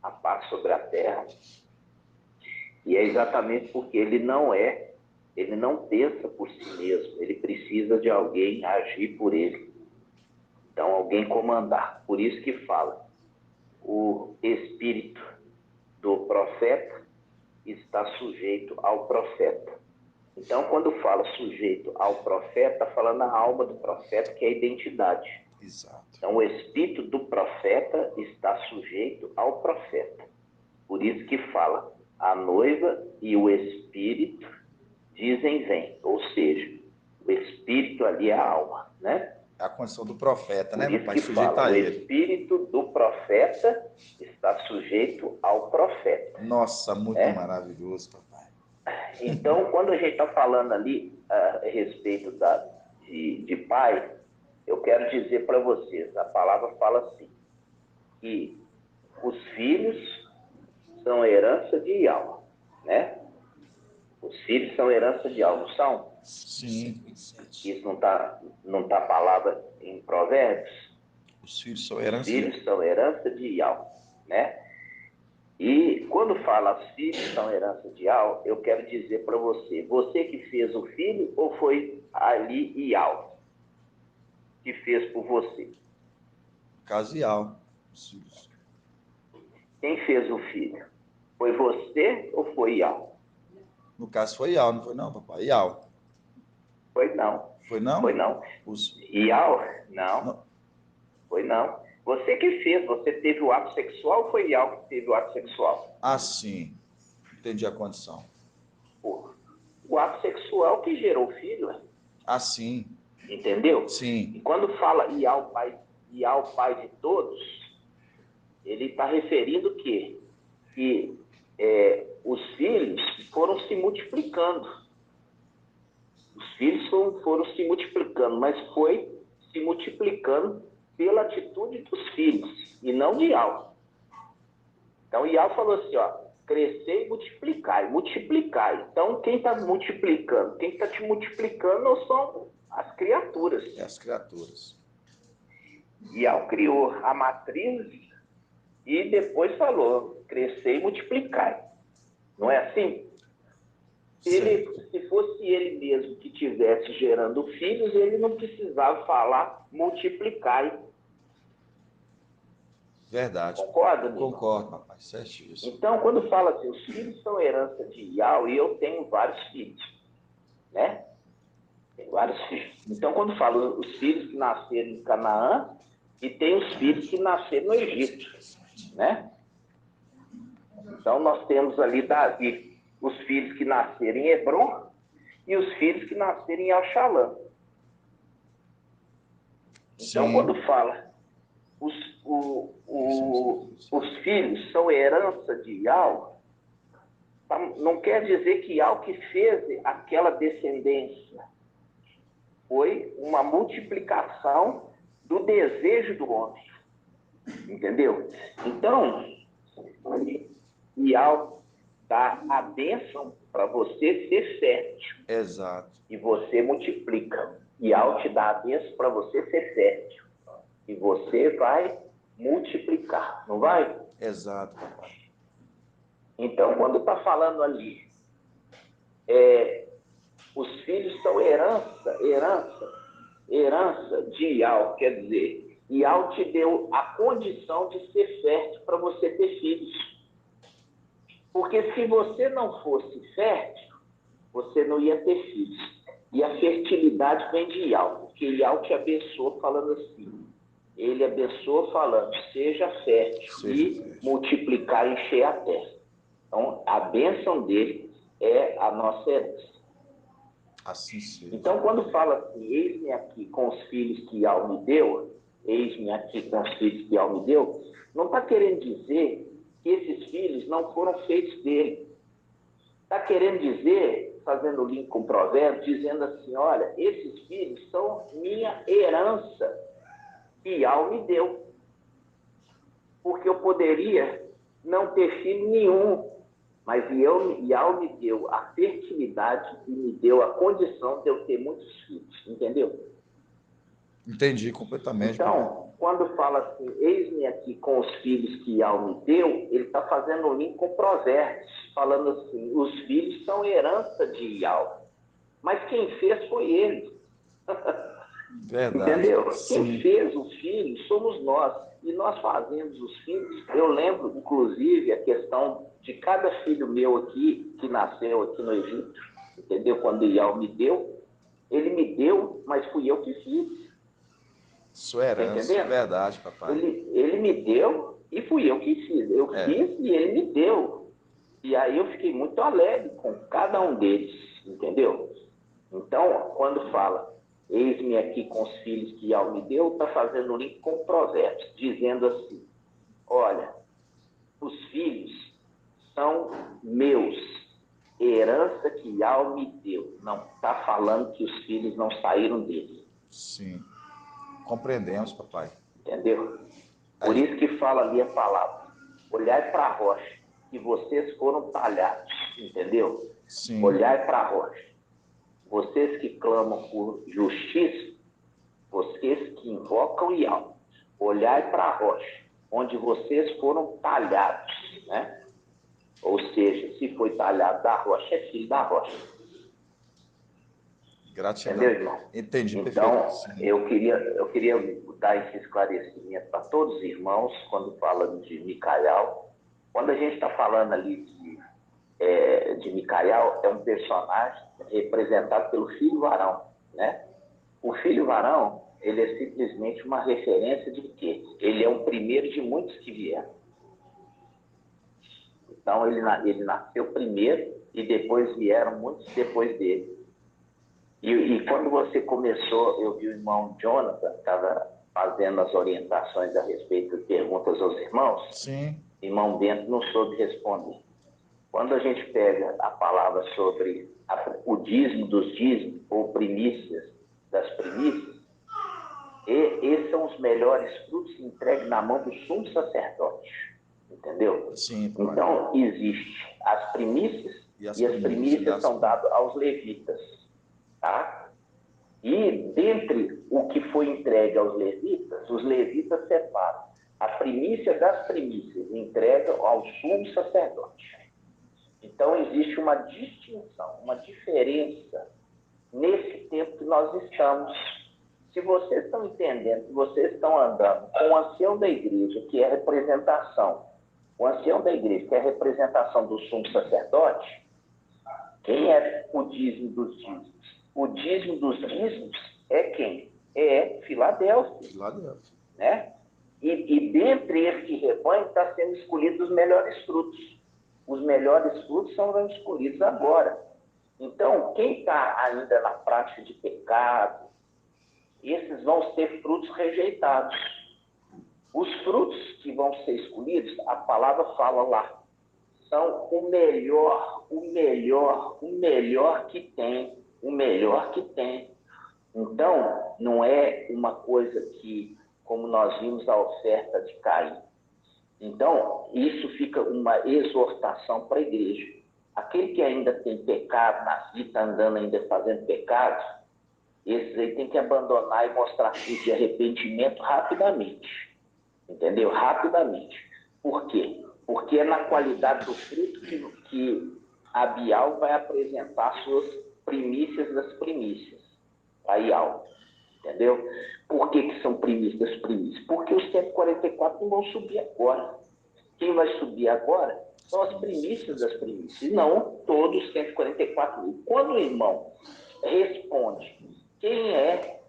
A paz sobre a terra. E é exatamente porque ele não pensa por si mesmo, ele precisa de alguém agir por ele. Então, alguém comandar. Por isso que fala, o espírito do profeta está sujeito ao profeta. Então, quando fala sujeito ao profeta, está falando a alma do profeta, que é a identidade. Exato. Então, o espírito do profeta está sujeito ao profeta. Por isso que fala, a noiva e o espírito dizem vem. Ou seja, o espírito ali é a alma, né? A condição do profeta, né, Por isso papai? que Sujeito fala, a o ele. espírito do profeta está sujeito ao profeta. Nossa, muito É? maravilhoso, papai. Então, quando a gente está falando ali a respeito de pai, eu quero dizer para vocês, a palavra fala assim, que os filhos são herança de Yahweh, né? Os filhos são herança de Yahweh, não são? Sim. Isso não tá palavra em Provérbios? Os filhos são Os herança. filhos são herança de Yahweh, né? E quando fala os filhos são herança de Yahweh, eu quero dizer para você que fez o filho ou foi ali Yahweh que fez por você? Casual. Os filhos. Quem fez o filho? Foi você ou foi Yahweh? No caso foi Ial, não foi não, papai? Ial. Foi não. Foi não? Foi não. Os... Yahweh? Não. Não. Foi não. Você que fez, você teve o ato sexual ou foi Yahweh que teve o ato sexual? Ah, sim. Entendi a condição. O ato sexual que gerou o filho, né? Ah, sim. Entendeu? Sim. E quando fala Yahweh, pai de todos, ele está referindo o quê? Que os filhos foram se multiplicando. Os filhos foram se multiplicando, mas foi se multiplicando pela atitude dos filhos, e não de Yahweh. Então, Yahweh falou assim, ó, crescer e multiplicar, multiplicar. Então, quem está multiplicando? Quem está te multiplicando não são as criaturas. É as criaturas. Yahweh criou a matriz e depois falou, crescer e multiplicar. Não é assim? Se fosse ele mesmo que estivesse gerando filhos, ele não precisava falar multiplicar. Verdade. Concorda, amigo? Concordo, papai. Certíssimo. Então, quando fala assim, os filhos são herança de Yahweh, e eu tenho vários filhos, né? Tem vários filhos. Então, quando fala os filhos que nasceram em Canaã, e tem os filhos que nasceram no Egito, né? Então, nós temos ali Davi, os filhos que nasceram em Hebron e os filhos que nasceram em Alxalã. Então, quando fala os filhos são herança de Yahweh, não quer dizer que Yahweh que fez aquela descendência. Foi uma multiplicação do desejo do homem. Entendeu? Então, Yahweh dá a bênção para você ser fértil. Exato. E você multiplica. Yahweh te dá a bênção para você ser fértil. E você vai multiplicar, não vai? Exato, papai. Então, quando está falando ali, os filhos são herança, herança de Ial, quer dizer, Ial te deu a condição de ser fértil para você ter filhos. Porque se você não fosse fértil, você não ia ter filhos. E a fertilidade vem de Ial, porque Ial te abençoa falando assim. Ele abençoa falando, seja fértil e multiplicar e encher a terra. Então, a bênção dele é a nossa herança. Assim seja. Então, quando fala assim, eis-me aqui com os filhos que Ial me deu, eis-me aqui com os filhos que Ial me deu, não está querendo dizer que esses filhos não foram feitos dele. Está querendo dizer, fazendo o link com o provérbio, dizendo assim, olha, esses filhos são minha herança que Ial me deu. Porque eu poderia não ter filho nenhum, mas Ial me deu a fertilidade e me deu a condição de eu ter muitos filhos, entendeu? Entendi completamente. Então, quando fala assim, eis-me aqui com os filhos que Ial me deu, ele está fazendo um link com provérbios, falando assim, os filhos são herança de Ial, mas quem fez foi ele. Verdade. Entendeu? Sim. Quem fez os filhos somos nós, e nós fazemos os filhos. Eu lembro, inclusive, a questão de cada filho meu aqui, que nasceu aqui no Egito, entendeu? Quando Ial me deu, ele me deu, mas fui eu que fiz. Sua herança, tá verdade, papai. Ele me deu e fui eu que fiz. Eu fiz e ele me deu. E aí eu fiquei muito alegre com cada um deles, entendeu? Então, quando fala, eis-me aqui com os filhos que Ial me deu, está fazendo um link com provérbios, dizendo assim, olha, os filhos são meus, herança que Ial me deu. Não está falando que os filhos não saíram dele. Sim. Compreendemos, papai. Entendeu? Por isso que fala ali a palavra. Olhai para a rocha, que vocês foram talhados. Entendeu? Sim. Olhai para a rocha. Vocês que clamam por justiça, vocês que invocam Ial. Olhai para a rocha, onde vocês foram talhados. Né? Ou seja, se foi talhado da rocha, é filho da rocha. Gratidão. Entendeu, irmão? Entendi, então, perfeito. Eu queria dar esse esclarecimento para todos os irmãos, quando fala de Micael. Quando a gente está falando ali de Micael, é um personagem representado pelo filho varão, né? O filho varão, ele é simplesmente uma referência de quê? Ele é o primeiro de muitos que vieram. Então, ele nasceu primeiro e depois vieram muitos depois dele. E quando você começou, eu vi o irmão Jonathan, estava fazendo as orientações a respeito de perguntas aos irmãos. Sim. Irmão Bento não soube responder. Quando a gente pega a palavra sobre o dízimo dos dízimos, ou primícias das primícias, esses são os melhores frutos entregues na mão do sumo sacerdote. Entendeu? Sim, papai. Então, existe as primícias, e as primícias são dadas aos levitas. Tá? E dentre o que foi entregue aos levitas, os levitas separam a primícia das primícias, entregam ao sumo sacerdote. Então existe uma distinção, uma diferença nesse tempo que nós estamos. Se vocês estão entendendo, se vocês estão andando com o ancião da igreja, que é a representação, o ancião da igreja, que é a representação do sumo sacerdote, quem é o dízimo dos dízimos? O dízimo dos dízimos é quem? É Filadélfia. Filadélfia. Né? E dentre esse rebanho está sendo escolhidos os melhores frutos. Os melhores frutos são escolhidos agora. Então, quem está ainda na prática de pecado, esses vão ser frutos rejeitados. Os frutos que vão ser escolhidos, a palavra fala lá, são o melhor que tem. O melhor que tem. Então, não é uma coisa que, como nós vimos a oferta de Caim. Então, isso fica uma exortação para a igreja. Aquele que ainda tem pecado na vida, está andando ainda fazendo pecado, esses aí tem que abandonar e mostrar fruto de arrependimento rapidamente. Entendeu? Rapidamente. Por quê? Porque é na qualidade do fruto que a Bial vai apresentar suas primícias das primícias, a Ial. Entendeu? Por que são primícias? Porque os 144 não vão subir agora. Quem vai subir agora são as primícias das primícias, não todos os 144 mil. Quando o irmão responde quem é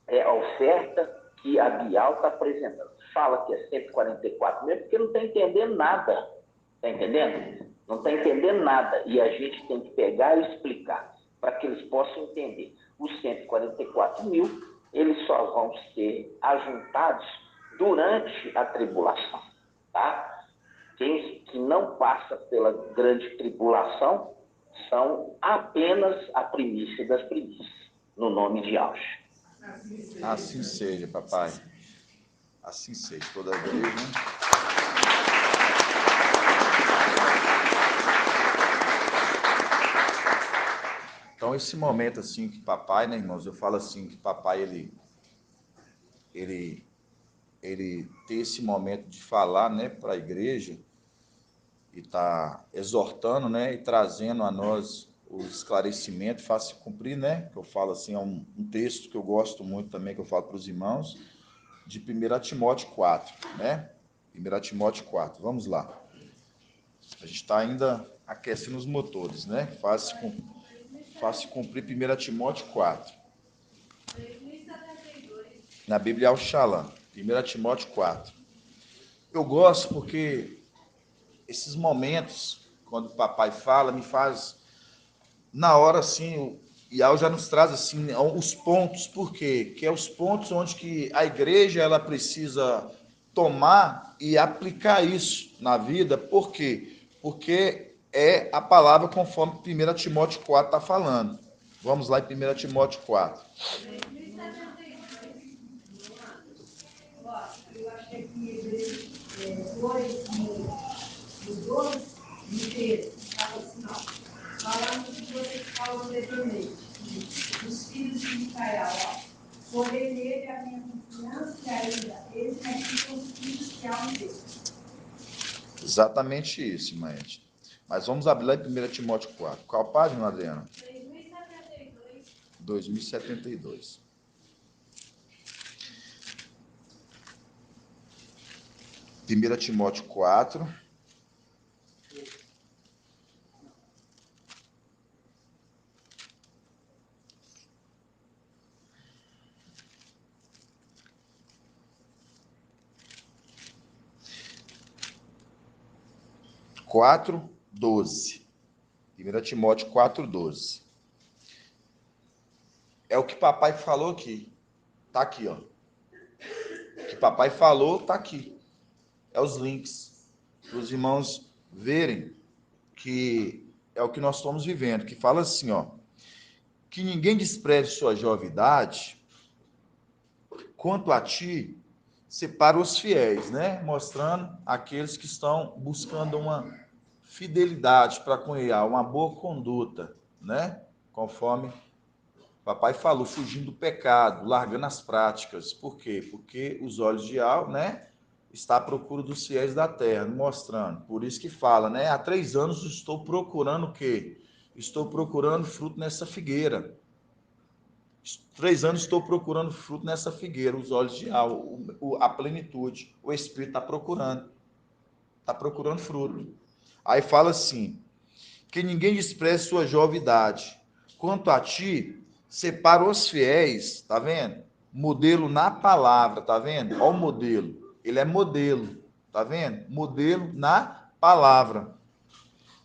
a oferta que a Bial está apresentando, fala que é 144 mil, porque não está entendendo nada. Está entendendo? Não está entendendo nada. E a gente tem que pegar e explicar para que eles possam entender. Os 144 mil, eles só vão ser ajuntados durante a tribulação. Tá? Quem que não passa pela grande tribulação são apenas a primícia das primícias, no nome de Yahshua. Assim seja, papai. Assim seja, toda vez, né? Então, esse momento, assim, que papai, né, irmãos? Eu falo assim, que papai, ele tem esse momento de falar, né, para a igreja e tá exortando, né, e trazendo a nós o esclarecimento, faça cumprir, né, que eu falo assim, é um texto que eu gosto muito também, que eu falo para os irmãos, de 1 Timóteo 4, né, 1 Timóteo 4, vamos lá. A gente está ainda aquecendo os motores, né, faça cumprir 1 Timóteo 4. Na Bíblia é o Shalom, 1 Timóteo 4. Eu gosto porque esses momentos, quando o papai fala, me faz, na hora assim, o Ial já nos traz assim, os pontos, por quê? Que é os pontos onde que a igreja ela precisa tomar e aplicar isso na vida, por quê? Porque é a palavra conforme 1 Timóteo 4 está falando. Vamos lá em 1 Timóteo 4. Eu achei que os dois inteiros, estava assim, ó, falando do que você falou anteriormente, dos filhos de Micael, ó. Porém, nele a minha confiança e ainda eles são os filhos que há um Deus. Exatamente isso, irmã Ed. Mas vamos abrir lá em 1 Timóteo 4. Qual página, Adriana? 2072. 1 Timóteo 4. Quatro, 12. 1 Timóteo 4:12. É o que papai falou aqui. Tá aqui, ó. O que papai falou tá aqui. É os links. Para os irmãos verem que é o que nós estamos vivendo. Que fala assim, ó. Que ninguém despreze sua jovidade. Quanto a ti, separa os fiéis, né? Mostrando aqueles que estão buscando uma fidelidade para com ele, uma boa conduta, né? Conforme papai falou, fugindo do pecado, largando as práticas. Por quê? Porque os olhos de Al, né, está à procura dos fiéis da terra, mostrando. Por isso que fala, né? Há 3 anos estou procurando o quê? Estou procurando fruto nessa figueira. 3 anos estou procurando fruto nessa figueira, os olhos de Al, a plenitude, o Espírito está procurando fruto. Aí fala assim, que ninguém despreze sua jovidade. Quanto a ti, separa os fiéis, tá vendo? Modelo na palavra, tá vendo? Olha o modelo, ele é modelo, tá vendo? Modelo na palavra,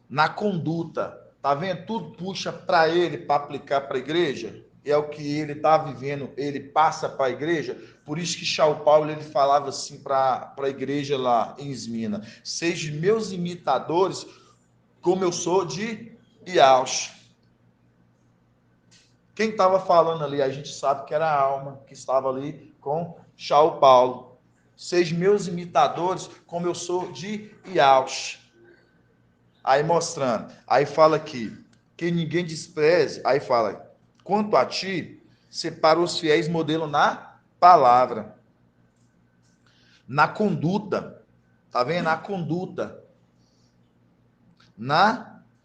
na conduta, tá vendo? Tudo puxa para ele, para aplicar para a igreja, é o que ele está vivendo, ele passa para a igreja. Por isso que São Paulo ele falava assim para a igreja lá em Esmina, sejam meus imitadores, como eu sou de Yahshua. Quem estava falando ali, a gente sabe que era a alma que estava ali com São Paulo. Sejam meus imitadores, como eu sou de Yahshua. Aí mostrando, aí fala aqui, que ninguém despreze, aí fala, quanto a ti, separa os fiéis modelo na palavra, na conduta, tá vendo? Na conduta,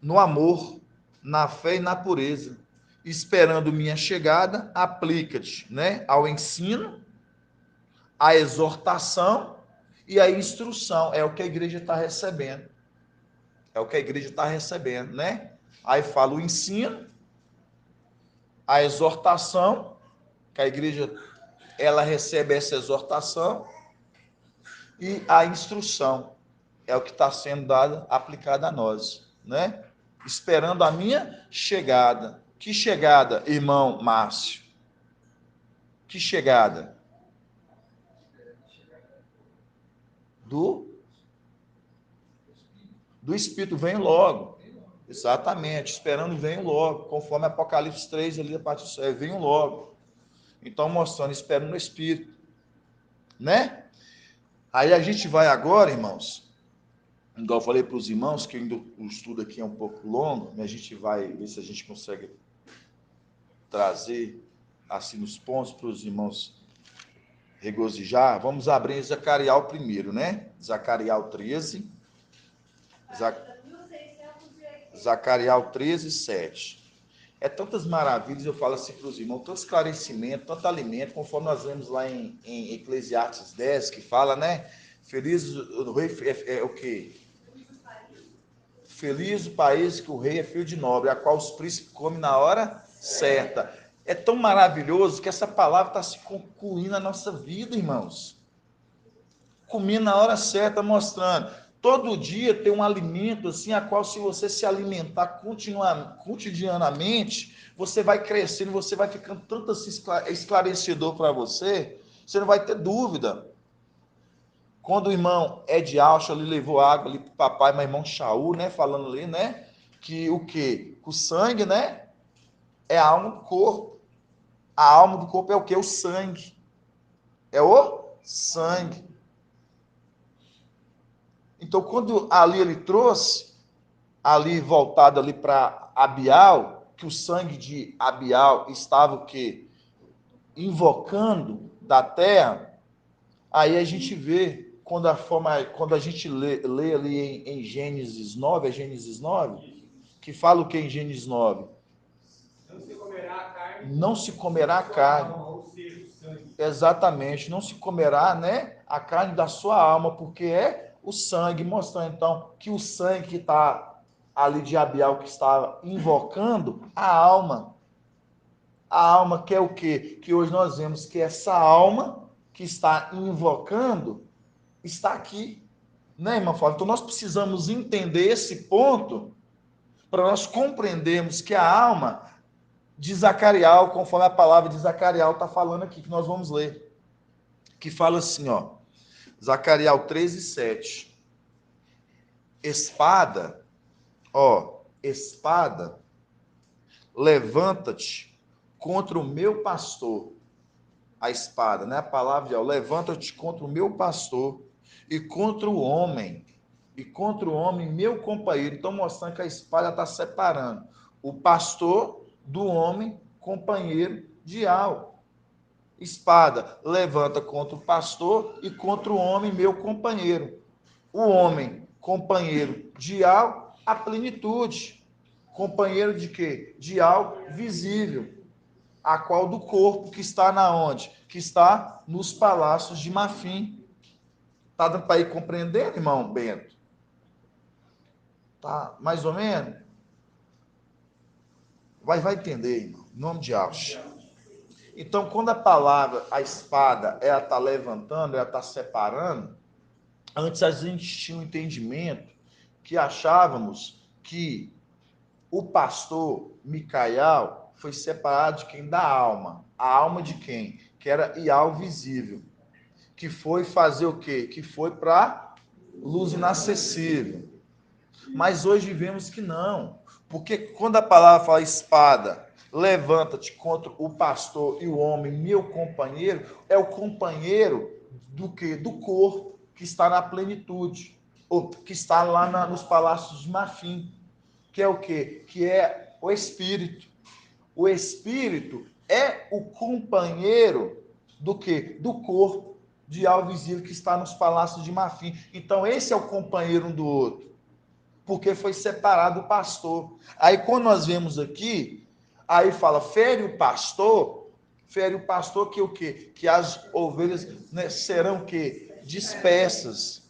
no amor, na fé e na pureza. esperando minha chegada, aplica-te, né, ao ensino, à exortação e à instrução. É o que a igreja está recebendo. É o que a igreja está recebendo, né? Aí fala o ensino, a exortação, que a igreja ela recebe essa exortação, e a instrução é o que está sendo dado, aplicado a nós, né? Esperando a minha chegada. Que chegada, irmão Márcio? Que chegada? Do Espírito, vem logo. Exatamente, esperando venho logo, conforme Apocalipse 3, ali a parte do céu, venho logo. Então, mostrando, esperando no Espírito, né? Aí a gente vai agora, irmãos, igual eu falei para os irmãos, que ainda o estudo aqui é um pouco longo, a gente vai ver se a gente consegue trazer, assim, nos pontos para os irmãos regozijar. Vamos abrir Zacarial primeiro, né? Zacarial 13, Zacarial 13, 7. É tantas maravilhas, eu falo assim para os irmãos, tanto esclarecimento, tanto alimento, conforme nós vemos lá em Eclesiastes 10, que fala, né? Feliz o rei é o quê? Feliz o país que o rei é filho de nobre, a qual os príncipes comem na hora certa. É tão maravilhoso que essa palavra está se concluindo na nossa vida, irmãos. Comendo na hora certa, mostrando. Todo dia tem um alimento assim, a qual se você se alimentar cotidianamente, você vai crescendo, você vai ficando tanto assim esclarecedor para você, você não vai ter dúvida. Quando o irmão Ed Alcha ali levou água ali para o papai, meu irmão Shaul, né, falando ali, né, que o quê? O sangue, né, é a alma do corpo. A alma do corpo é o quê? O sangue. É o sangue. Então, quando ali ele trouxe, ali voltado ali para Abial, que o sangue de Abial estava o quê? Invocando da terra, aí a gente vê, quando a gente lê ali em Gênesis 9, é Gênesis 9, que fala o que em Gênesis 9? Não se comerá a carne. Não se comerá a carne. Ou seja, o sangue. Exatamente, não se comerá, né, a carne da sua alma, porque é o sangue, mostrando então que o sangue que está ali de Abial, que está invocando a alma que é o quê? Que hoje nós vemos que essa alma que está invocando está aqui, né, irmã Flávia? Então nós precisamos entender esse ponto para nós compreendermos que a alma de Zacarial, conforme a palavra de Zacarial está falando aqui, que nós vamos ler, que fala assim, ó, Zacarial 13, 7. Espada, ó, espada, levanta-te contra o meu pastor. A espada, né? A palavra de ó, levanta-te contra o meu pastor e contra o homem meu companheiro. Então, mostrando que a espada está separando o pastor do homem companheiro de Al. Espada levanta contra o pastor e contra o homem meu companheiro. O homem companheiro de Al, a plenitude. Companheiro de quê? De Al visível. A qual do corpo que está na onde? Que está nos palácios de Mafim. Está dando para ir compreendendo, irmão Bento? Tá, mais ou menos? Vai entender, irmão. Em nome de Alcha. Então, quando a palavra, a espada, ela está levantando, ela está separando, antes a gente tinha um entendimento que achávamos que o pastor Micael foi separado de quem? Da alma. A alma de quem? Que era Ial visível. Que foi fazer o quê? Que foi para luz inacessível. Mas hoje vemos que não. Porque quando a palavra fala espada, levanta-te contra o pastor e o homem, meu companheiro, é o companheiro do quê? Do corpo, que está na plenitude, ou que está lá nos palácios de Mafim, que é o quê? Que é o espírito. O espírito é o companheiro do quê? Do corpo de alvo visível que está nos palácios de Mafim. Então, esse é o companheiro um do outro, porque foi separado o pastor. Aí, quando nós vemos aqui, Aí fala, fere o pastor que o quê? Que as ovelhas, né, serão o quê? Dispersas.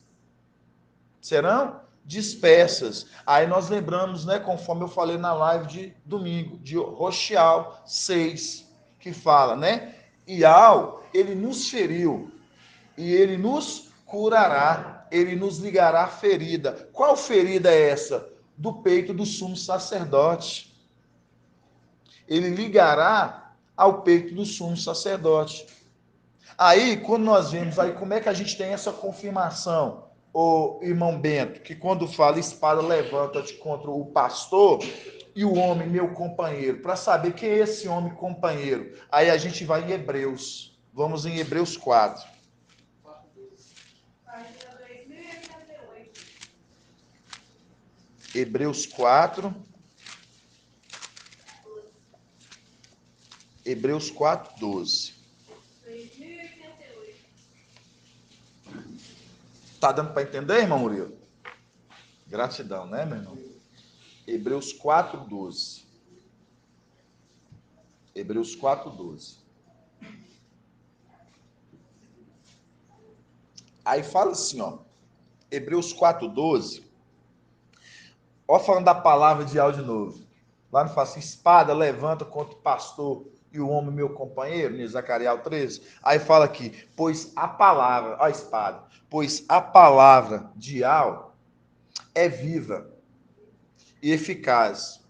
Serão dispersas. Aí nós lembramos, né, conforme eu falei na live de domingo, de Roxial 6, que fala, né? Ial, ele nos feriu e ele nos curará, ele nos ligará a ferida. Qual ferida é essa? Do peito do sumo sacerdote. Ele ligará ao peito do sumo sacerdote. Aí, quando nós vemos, aí como é que a gente tem essa confirmação, o irmão Bento, que quando fala espada levanta-te contra o pastor e o homem meu companheiro, para saber quem é esse homem companheiro. Aí a gente vai em Hebreus. Vamos em Hebreus 4. Hebreus 4. Hebreus 4, 12. Tá dando para entender, irmão Murilo? Gratidão, né, meu irmão? Hebreus 4, 12. Hebreus 4, 12. Aí fala assim, ó. Hebreus 4, 12. Ó, falando da palavra de áudio novo. Lá não fala assim, espada levanta contra o pastor e o homem meu companheiro, em Zacarias 13. Aí fala aqui, pois a palavra, ó a espada, pois a palavra de Al é viva e eficaz,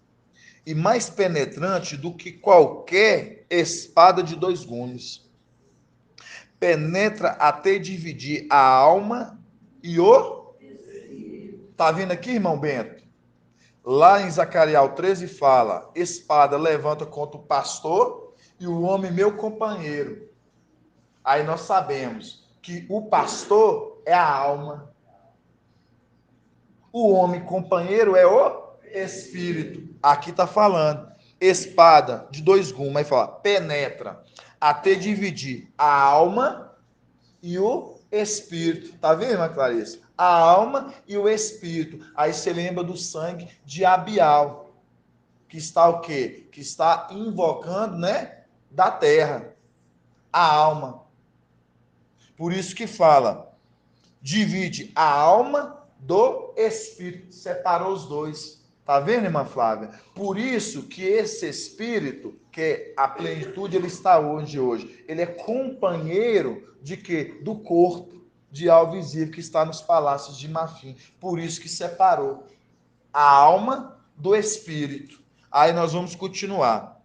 e mais penetrante do que qualquer espada de dois gumes. Penetra até dividir a alma e o... Tá vendo aqui, irmão Bento? Lá em Zacarias 13 fala, espada levanta contra o pastor e o homem meu companheiro. Aí nós sabemos que o pastor é a alma. O homem companheiro é o espírito. Aqui está falando. Espada de dois gumes. Aí fala, penetra até dividir a alma e o espírito. Tá vendo, irmã Clarice? A alma e o espírito. Aí você lembra do sangue de Abial. Que está o quê? Que está invocando, né? Da terra. A alma. Por isso que fala, divide a alma do espírito, separou os dois. Tá vendo, irmã Flávia? Por isso que esse espírito, que é a plenitude, ele está hoje. Ele é companheiro de quê? Do corpo de algo visível que está nos palácios de Mafim. Por isso que separou a alma do espírito. Aí nós vamos continuar.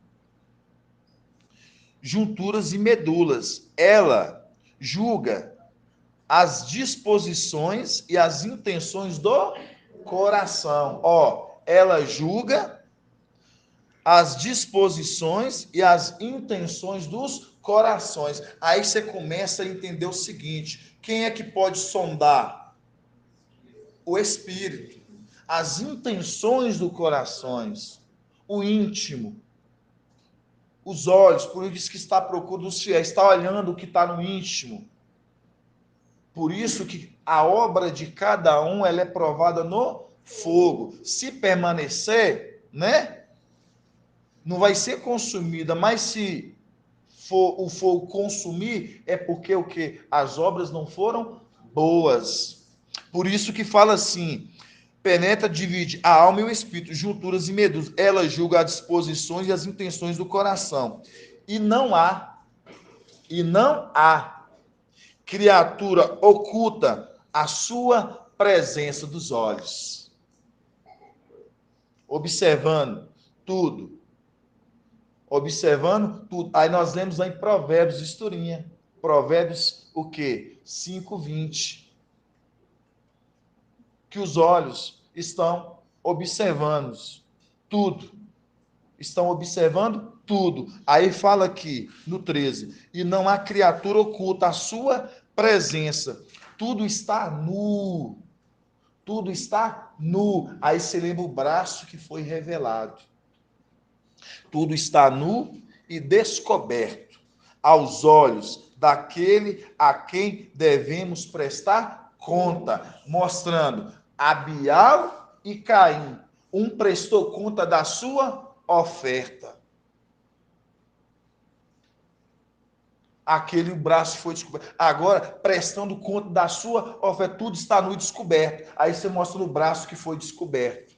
Junturas e medulas. Ela julga as disposições e as intenções do coração. Ó, ela julga as disposições e as intenções dos corações. Aí você começa a entender o seguinte: quem é que pode sondar? O espírito. As intenções do coração, o íntimo. Os olhos, por isso que está à procura dos fiéis, está olhando o que está no íntimo. Por isso que a obra de cada um, ela é provada no fogo. Se permanecer, né? Não vai ser consumida, mas se for o fogo consumir, é porque o quê? As obras não foram boas. Por isso que fala assim, penetra, divide a alma e o espírito, junturas e medulas. Ela julga as disposições e as intenções do coração. E não há criatura oculta a sua presença dos olhos. Observando tudo. Aí nós lemos lá em Provérbios, historinha. Provérbios o quê? 5:20. Que os olhos estão observando tudo. Estão observando tudo. Aí fala aqui, no 13, e não há criatura oculta a sua presença. Tudo está nu. Tudo está nu. Aí você lembra o braço que foi revelado. Tudo está nu e descoberto aos olhos daquele a quem devemos prestar conta, mostrando Abial e Caim. Um prestou conta da sua oferta. aquele braço foi descoberto. Agora, prestando conta da sua oferta, tudo está nu e descoberto. Aí você mostra no braço que foi descoberto,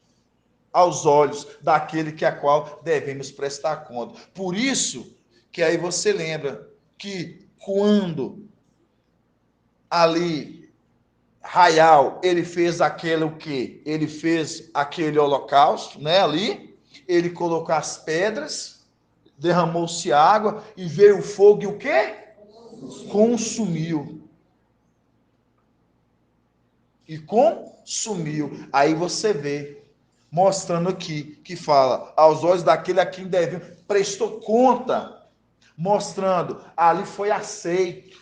aos olhos daquele que a qual devemos prestar conta. Por isso que aí você lembra que quando ali Raial, ele fez aquele o quê? Ele fez aquele holocausto, né, ali, ele colocou as pedras, derramou-se água e veio o fogo e o quê? Consumiu. E consumiu. Aí você vê, mostrando aqui, que fala, aos olhos daquele a quem deve, prestou conta, mostrando, ali foi aceito.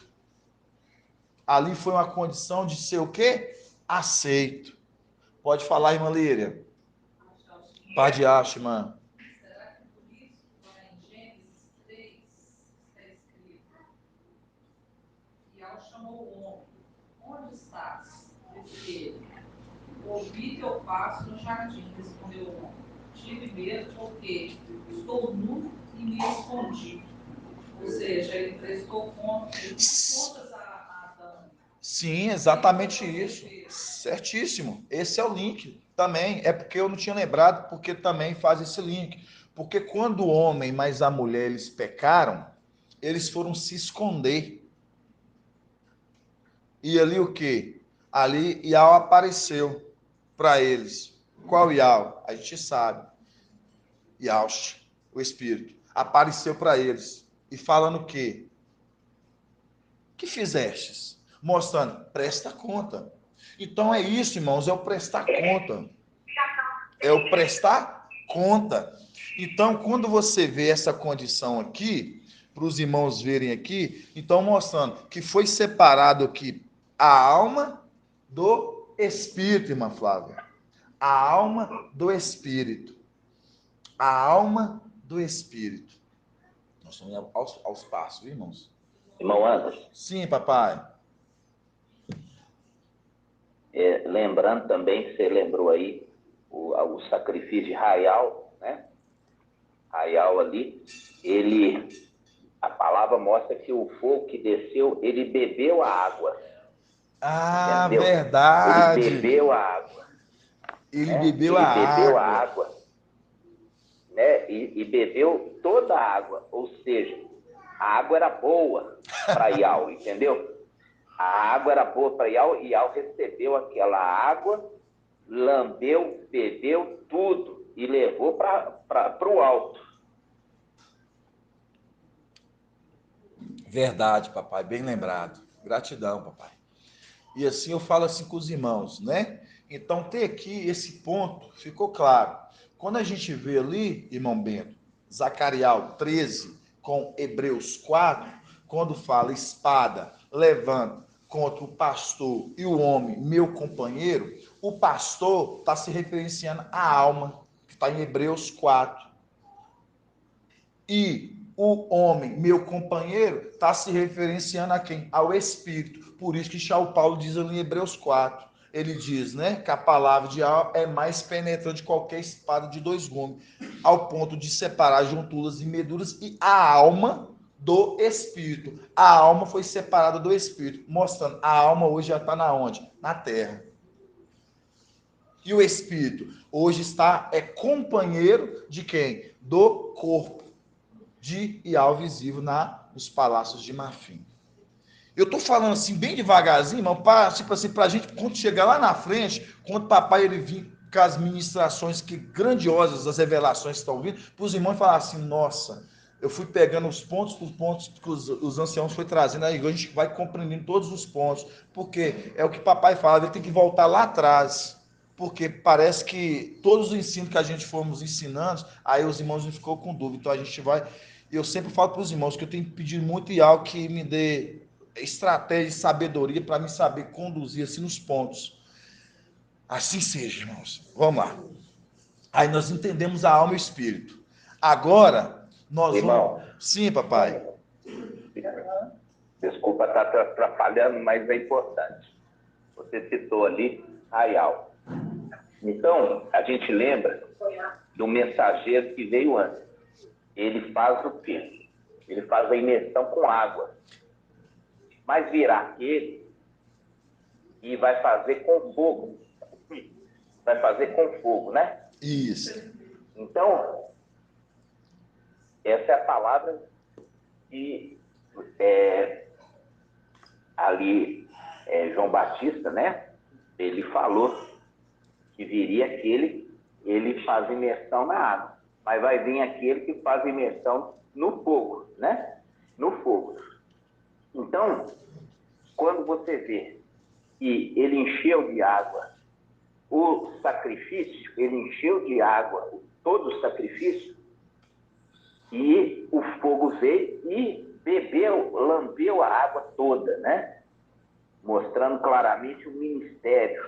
Ali foi uma condição de ser o quê? Aceito. Pode falar, irmã Líria. Pode achar, irmã. Será que por isso, lá em Gênesis 3, está escrito, e Yahweh chamou o homem, onde estás? Disse ele, ouvi teu passo no jardim, respondeu o homem. Tive medo porque estou nu e me escondi. Ou seja, ele prestou conta, ele deu contas a Adão. Sim, exatamente isso. Certíssimo. Esse é o link também. É porque eu não tinha lembrado, porque também faz esse link. Porque quando o homem mais a mulher eles pecaram, eles foram se esconder. E ali o quê? Ali Yahweh apareceu para eles. Qual Yahweh? A gente sabe. Yahweh, o Espírito, apareceu para eles. E falando o quê? Que fizestes? Mostrando, presta conta. Então é isso, irmãos, é o prestar conta. É o prestar conta. Então, quando você vê essa condição aqui, para os irmãos verem aqui, então mostrando que foi separado aqui a alma do espírito, irmã Flávia. A alma do espírito. A alma do espírito. Nós estamos aos passos, viu, irmãos? Irmão Anderson. Sim, papai. Lembrando também que você lembrou aí o sacrifício de Raial, né? Raial ali, a palavra mostra que o fogo que desceu, ele bebeu a água. Ah, entendeu? verdade. Ele bebeu a água. Ele né? bebeu ele a bebeu água. a água, né? E bebeu toda a água, ou seja, a água era boa para Iau, entendeu? A água era boa para Iau, e Iau recebeu aquela água, lambeu, bebeu tudo e levou para o alto. Verdade, papai, bem lembrado. Gratidão, papai. E assim eu falo assim com os irmãos, né? Então tem aqui esse ponto, ficou claro. Quando a gente vê ali, irmão Bento, Zacariel 13 com Hebreus 4, quando fala espada, levanta contra o pastor e o homem, meu companheiro, o pastor está se referenciando à alma, que está em Hebreus 4. E o homem, meu companheiro, está se referenciando a quem? Ao Espírito. Por isso que São Paulo diz ali em Hebreus 4. Ele diz, né, que a palavra de Yahweh é mais penetrante de qualquer espada de dois gumes, ao ponto de separar junturas e meduras e a alma do Espírito. A alma foi separada do Espírito, mostrando, a alma hoje já está na onde? Na terra. E o Espírito hoje está, companheiro de quem? Do corpo de Yahweh visível nos palácios de marfim. Eu estou falando assim, bem devagarzinho, mas tipo assim, para a gente, quando chegar lá na frente, quando o papai ele vir com as ministrações que grandiosas, as revelações que estão vindo, para os irmãos falar assim, nossa, eu fui pegando os pontos que os anciãos foi trazendo, aí a gente vai compreendendo todos os pontos, porque é o que o papai fala, ele tem que voltar lá atrás, porque parece que todos os ensinos que a gente fomos ensinando, aí os irmãos não ficou com dúvida, então a gente vai, eu sempre falo para os irmãos que eu tenho pedido muito e algo que me dê estratégia e sabedoria para me saber conduzir assim nos pontos. Assim seja, irmãos. Vamos lá. Aí nós entendemos a alma e o espírito. Agora, nós Irmão, vamos... Sim, papai. Desculpa estar atrapalhando, mas é importante. Você citou ali Raial. Então, a gente lembra do mensageiro que veio antes. Ele faz o quê? Ele faz a imersão com água. Mas virá aquele e vai fazer com fogo. Vai fazer com fogo, né? Isso. Então, essa é a palavra que João Batista, né? Ele falou que viria aquele, ele faz imersão na água, mas vai vir aquele que faz imersão no fogo, né? No fogo. Então, quando você vê que ele encheu de água o sacrifício, ele encheu de água todo o sacrifício, e o fogo veio e bebeu, lambeu a água toda, né? Mostrando claramente o ministério,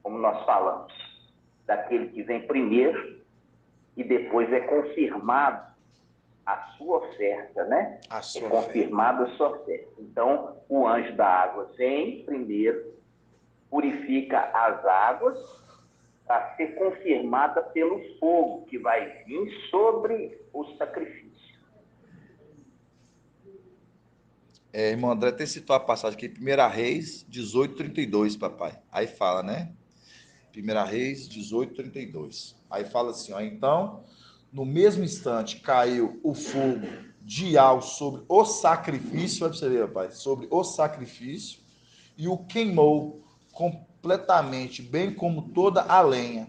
como nós falamos, daquele que vem primeiro e depois é confirmado a sua oferta, né? É confirmada a sua oferta. Então, o anjo da água vem primeiro, purifica as águas para ser confirmada pelo fogo que vai vir sobre o sacrifício. Irmão André até citou a passagem aqui, 1 Reis 18:32, papai. Aí fala, né? 1 Reis 18:32. Aí fala assim, ó, então, no mesmo instante, caiu o fogo de alto sobre o sacrifício, olha pra você ver, papai, sobre o sacrifício, e o queimou completamente, bem como toda a lenha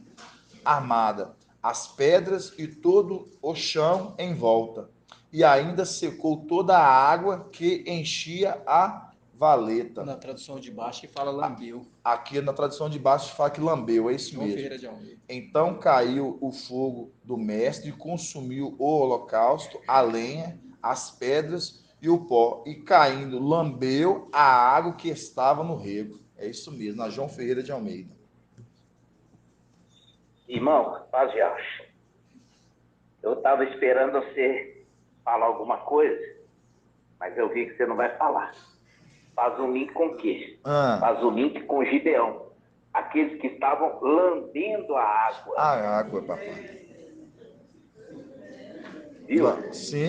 armada, as pedras e todo o chão em volta. E ainda secou toda a água que enchia a valeta. Na tradução de baixo que fala lambeu. Aqui na tradução de baixo fala que lambeu, é isso João mesmo. Ferreira de Almeida. Então caiu o fogo do mestre e consumiu o holocausto, a lenha, as pedras e o pó. E caindo, lambeu a água que estava no rego. É isso mesmo, na João Ferreira de Almeida. Irmão, paz e acho. Eu estava esperando você falar alguma coisa, mas eu vi que você não vai falar. Faz um link com o quê? Faz um link com Gideão. Aqueles que estavam lambendo a água. A água, papai. Viu? Sim.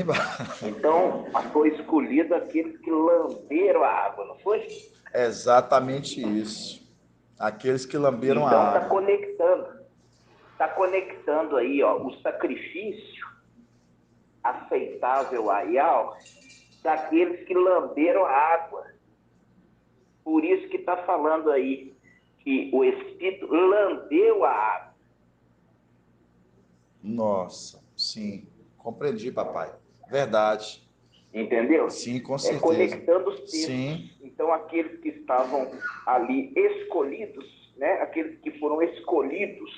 Então, foi escolhido aqueles que lamberam a água, não foi? Exatamente isso. Aqueles que lamberam então, a água. Está conectando aí, ó, o sacrifício aceitável a Yahweh daqueles que lamberam a água. Por isso que está falando aí que o Espírito lambeu a água. Nossa, sim. Compreendi, papai. Verdade. Entendeu? Sim, com certeza. Conectando os textos. Sim. Então, aqueles que estavam ali escolhidos, né? Aqueles que foram escolhidos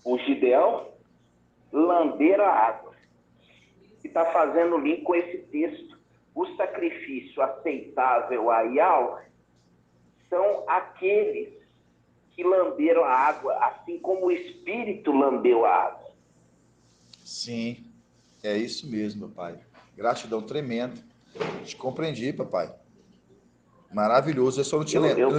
por Gideão, lamberam a água. E está fazendo link com esse texto. O sacrifício aceitável a Yahweh são aqueles que lamberam a água, assim como o Espírito lambeu a água. Sim, é isso mesmo, meu pai. Gratidão tremenda. Te compreendi, papai. Maravilhoso. Eu só não tinha eu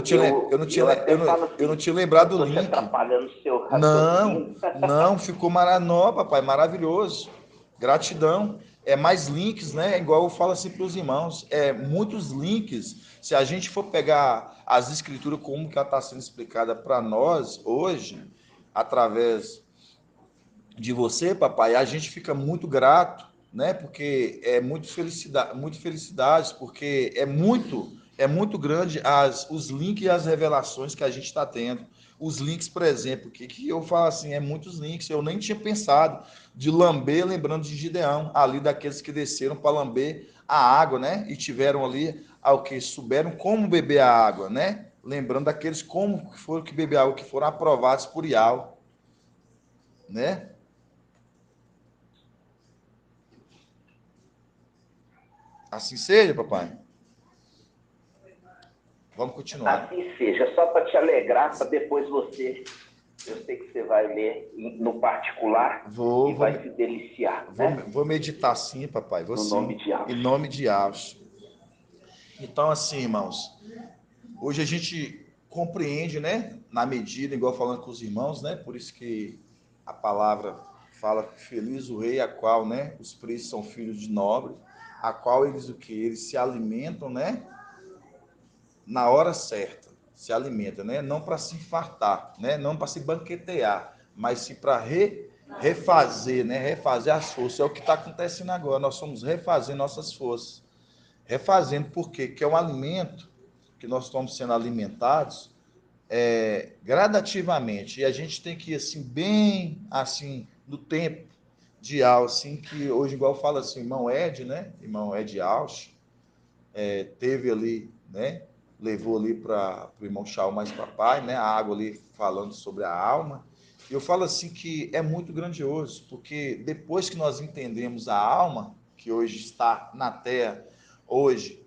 não tinha lembrado do link. Atrapalhando o seu raciocínio. Não, ficou maravilhoso, papai, maravilhoso. Gratidão. É mais links, né? Igual eu falo assim para os irmãos, muitos links. Se a gente for pegar as escrituras como que ela está sendo explicada para nós hoje, através de você, papai, a gente fica muito grato, né? Porque é muito felicidade, porque é muito grande os links e as revelações que a gente está tendo. Os links, por exemplo, que eu falo assim, muitos links, eu nem tinha pensado de lamber, lembrando de Gideão, ali daqueles que desceram para lamber a água, né? E tiveram ali, ao que souberam como beber a água, né? Lembrando daqueles como foram que beber a água, que foram aprovados por Yahweh, né? Assim seja, papai. Vamos continuar. Assim seja, só para te alegrar, para depois você, eu sei que você vai ler no particular e vai se deliciar. Vou meditar sim, papai. Vou no sim. nome de Yahweh. Em nome de Yahweh. Então, assim, irmãos, hoje a gente compreende, né? Na medida, igual falando com os irmãos, né? Por isso que a palavra fala que feliz o rei a qual, né, os príncipes são filhos de nobre, a qual eles o que? Eles se alimentam, né, na hora certa, se alimentam, né, não para se fartar, né, não para se banquetear, mas sim para refazer, né, refazer as forças. É o que está acontecendo agora, nós somos refazendo nossas forças. Refazendo por quê? Porque é um alimento que nós estamos sendo alimentados gradativamente, e a gente tem que ir assim, bem assim, no tempo de assim, que hoje, igual fala assim, irmão Ed, né? Irmão Ed Alch, teve ali, né? Levou ali para o irmão Chau mais papai, né? A água ali falando sobre a alma. E eu falo assim que é muito grandioso, porque depois que nós entendemos a alma, que hoje está na terra, hoje,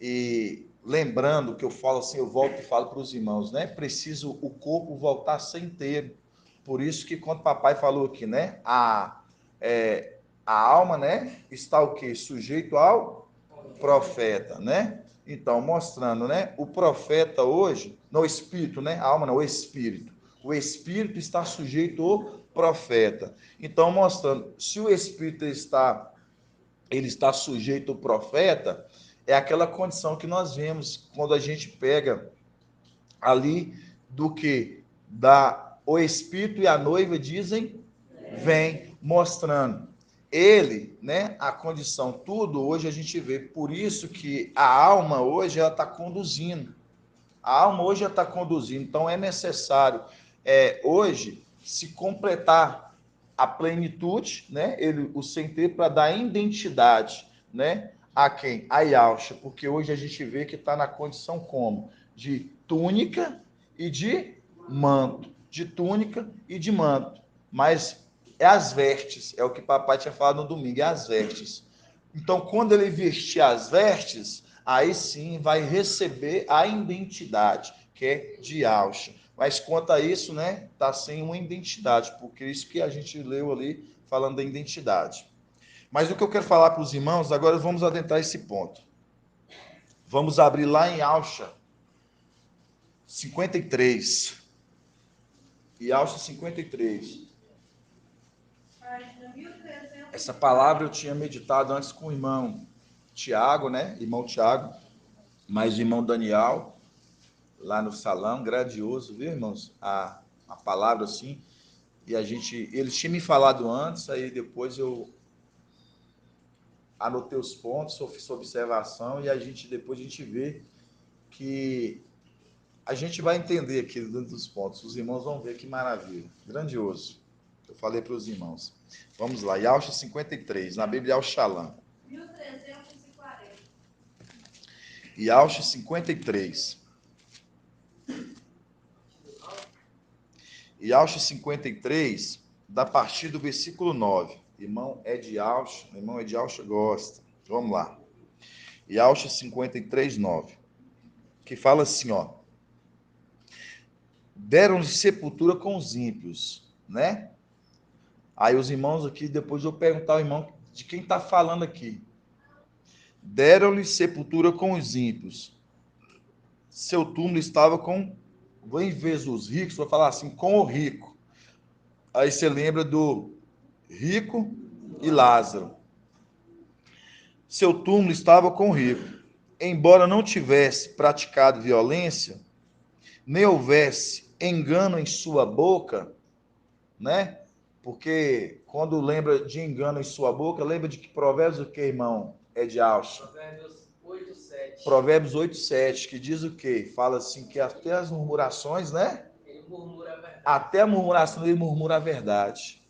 e lembrando que eu falo assim, eu volto e falo para os irmãos, né? Preciso o corpo voltar a ser inteiro. Por isso que quando papai falou aqui, né? A alma, né? Está o quê? Sujeito ao profeta, né? Então, mostrando, né? O profeta hoje, no espírito, né? A alma não, o espírito. O espírito está sujeito ao profeta. Então, mostrando, se o espírito ele está sujeito ao profeta, é aquela condição que nós vemos quando a gente pega ali do que o espírito e a noiva dizem vem, mostrando ele, né, a condição, tudo hoje a gente vê. Por isso que a alma hoje ela está conduzindo. A alma hoje ela está conduzindo. Então é necessário hoje se completar a plenitude, né? O centeio para dar identidade, né? A quem? A Yalcha, porque hoje a gente vê que está na condição como? De túnica e de manto. De túnica e de manto. Mas é as vestes, é o que papai tinha falado no domingo, é as vestes. Então, quando ele vestir as vestes, aí sim vai receber a identidade, que é de Yalcha. Mas quanto a isso, né, tá sem uma identidade, porque isso que a gente leu ali, falando da identidade. Mas o que eu quero falar para os irmãos, agora vamos adentrar esse ponto. Vamos abrir lá em Yalcha 53. Yalcha 53. Essa palavra eu tinha meditado antes com o irmão Tiago, né? Irmão Tiago, mais o irmão Daniel, lá no salão, grandioso, viu, irmãos? A palavra assim. E eles tinham me falado antes, aí depois eu anotei os pontos, fiz observação, e depois a gente vê que a gente vai entender aqui dentro dos pontos. Os irmãos vão ver que maravilha. Grandioso. Eu falei para os irmãos. Vamos lá, Yalcha 53, na Bíblia Yalchalam. 1340. Yalcha 53. Yalcha 53, da partir do versículo 9. Irmão Ed Alcha gosta. Vamos lá. Yalcha 53, 9. Que fala assim, ó. Deram-lhe sepultura com os ímpios, né? Aí os irmãos aqui, depois eu perguntar ao irmão de quem está falando aqui. Deram-lhe sepultura com os ímpios. Seu túmulo estava com, em vez dos ricos, vou falar assim, com o rico. Aí você lembra do rico e Lázaro. Seu túmulo estava com o rico. Embora não tivesse praticado violência, nem houvesse engano em sua boca, né? Porque quando lembra de engano em sua boca, lembra de que Provérbios o que, irmão? É de Alcha. Provérbios 8:7. Provérbios 8:7, que diz o quê? Fala assim que até as murmurações, né? Ele murmura a verdade. Até a murmuração ele murmura a verdade,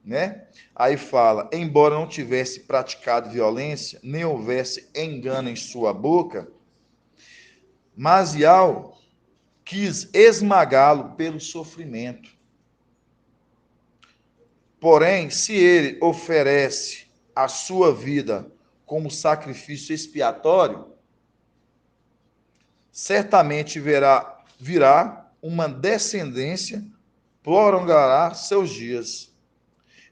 né? Aí fala, embora não tivesse praticado violência, nem houvesse engano em sua boca, Masial quis esmagá-lo pelo sofrimento. Porém, se ele oferece a sua vida como sacrifício expiatório, certamente virá uma descendência, prolongará seus dias,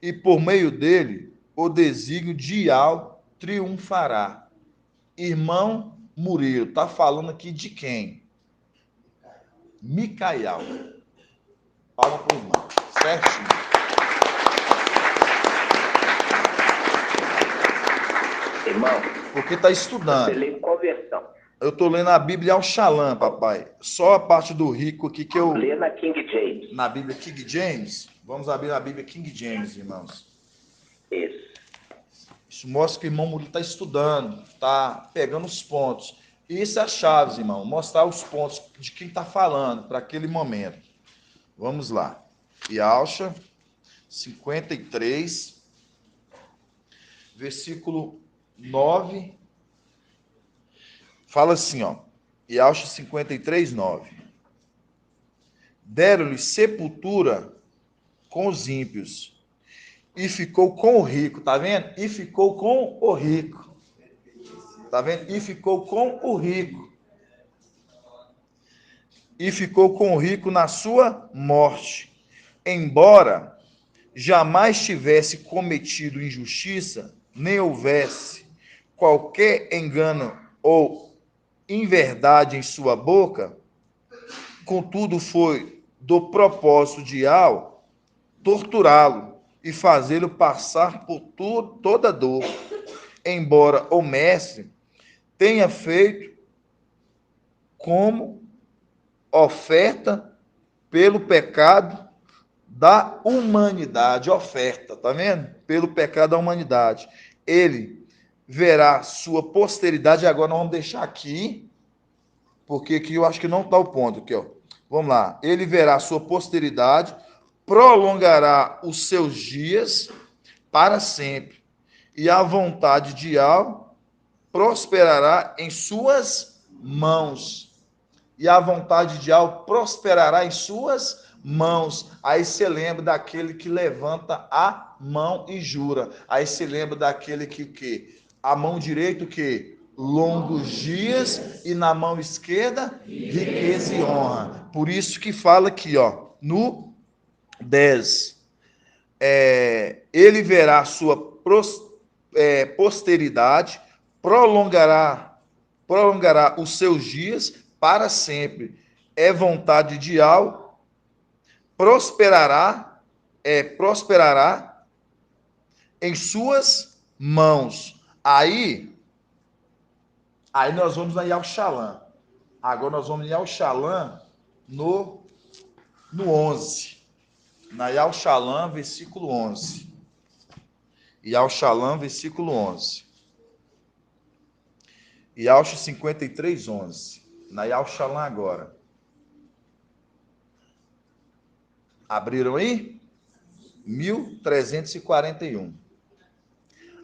e por meio dele o desígnio de Ial triunfará. Irmão Murilo, está falando aqui de quem? Micael. Palma para o irmão. Certinho. Irmão, porque está estudando. você lê em qual versão? Eu estou lendo a Bíblia ao Shalom, papai. Só a parte do rico aqui que eu... Lê na King James. Na Bíblia King James? Vamos abrir a Bíblia King James, irmãos. Isso. Isso mostra que o irmão Murilo está estudando, está pegando os pontos. E isso é a chave, irmão. Mostrar os pontos de quem está falando para aquele momento. Vamos lá. Yalcha 53, versículo 9. Fala assim, ó. Yalcha 53, 9. Deram-lhe sepultura com os ímpios, e ficou com o rico, tá vendo? E ficou com o rico. Tá vendo? E ficou com o rico. E ficou com o rico na sua morte. Embora jamais tivesse cometido injustiça, nem houvesse qualquer engano ou inverdade em sua boca, contudo foi do propósito de Al torturá-lo e fazê-lo passar por toda dor, embora o mestre tenha feito como oferta pelo pecado da humanidade. Oferta, tá vendo? Pelo pecado da humanidade. Ele verá sua posteridade. Agora nós vamos deixar aqui, porque aqui eu acho que não está o ponto. Aqui, ó. Vamos lá. Ele verá sua posteridade, prolongará os seus dias para sempre, e a vontade de Al prosperará em suas mãos. E a vontade de Al prosperará em suas mãos. Aí você lembra daquele que levanta a mão e jura. Aí você lembra daquele que a mão direita, que longos dias, e na mão esquerda, riqueza e honra. Por isso que fala aqui, ó, no 10. Ele verá sua posteridade, prolongará os seus dias para sempre. É vontade de Al, prosperará em suas mãos. Aí nós vamos na Yalchalan. Agora nós vamos em Yalchalan no 11. Na Yalchalan, versículo 11. Yalchalan, versículo 11. Yalcha 53, 11. Na Yalchalan agora. Abriram aí? 1341.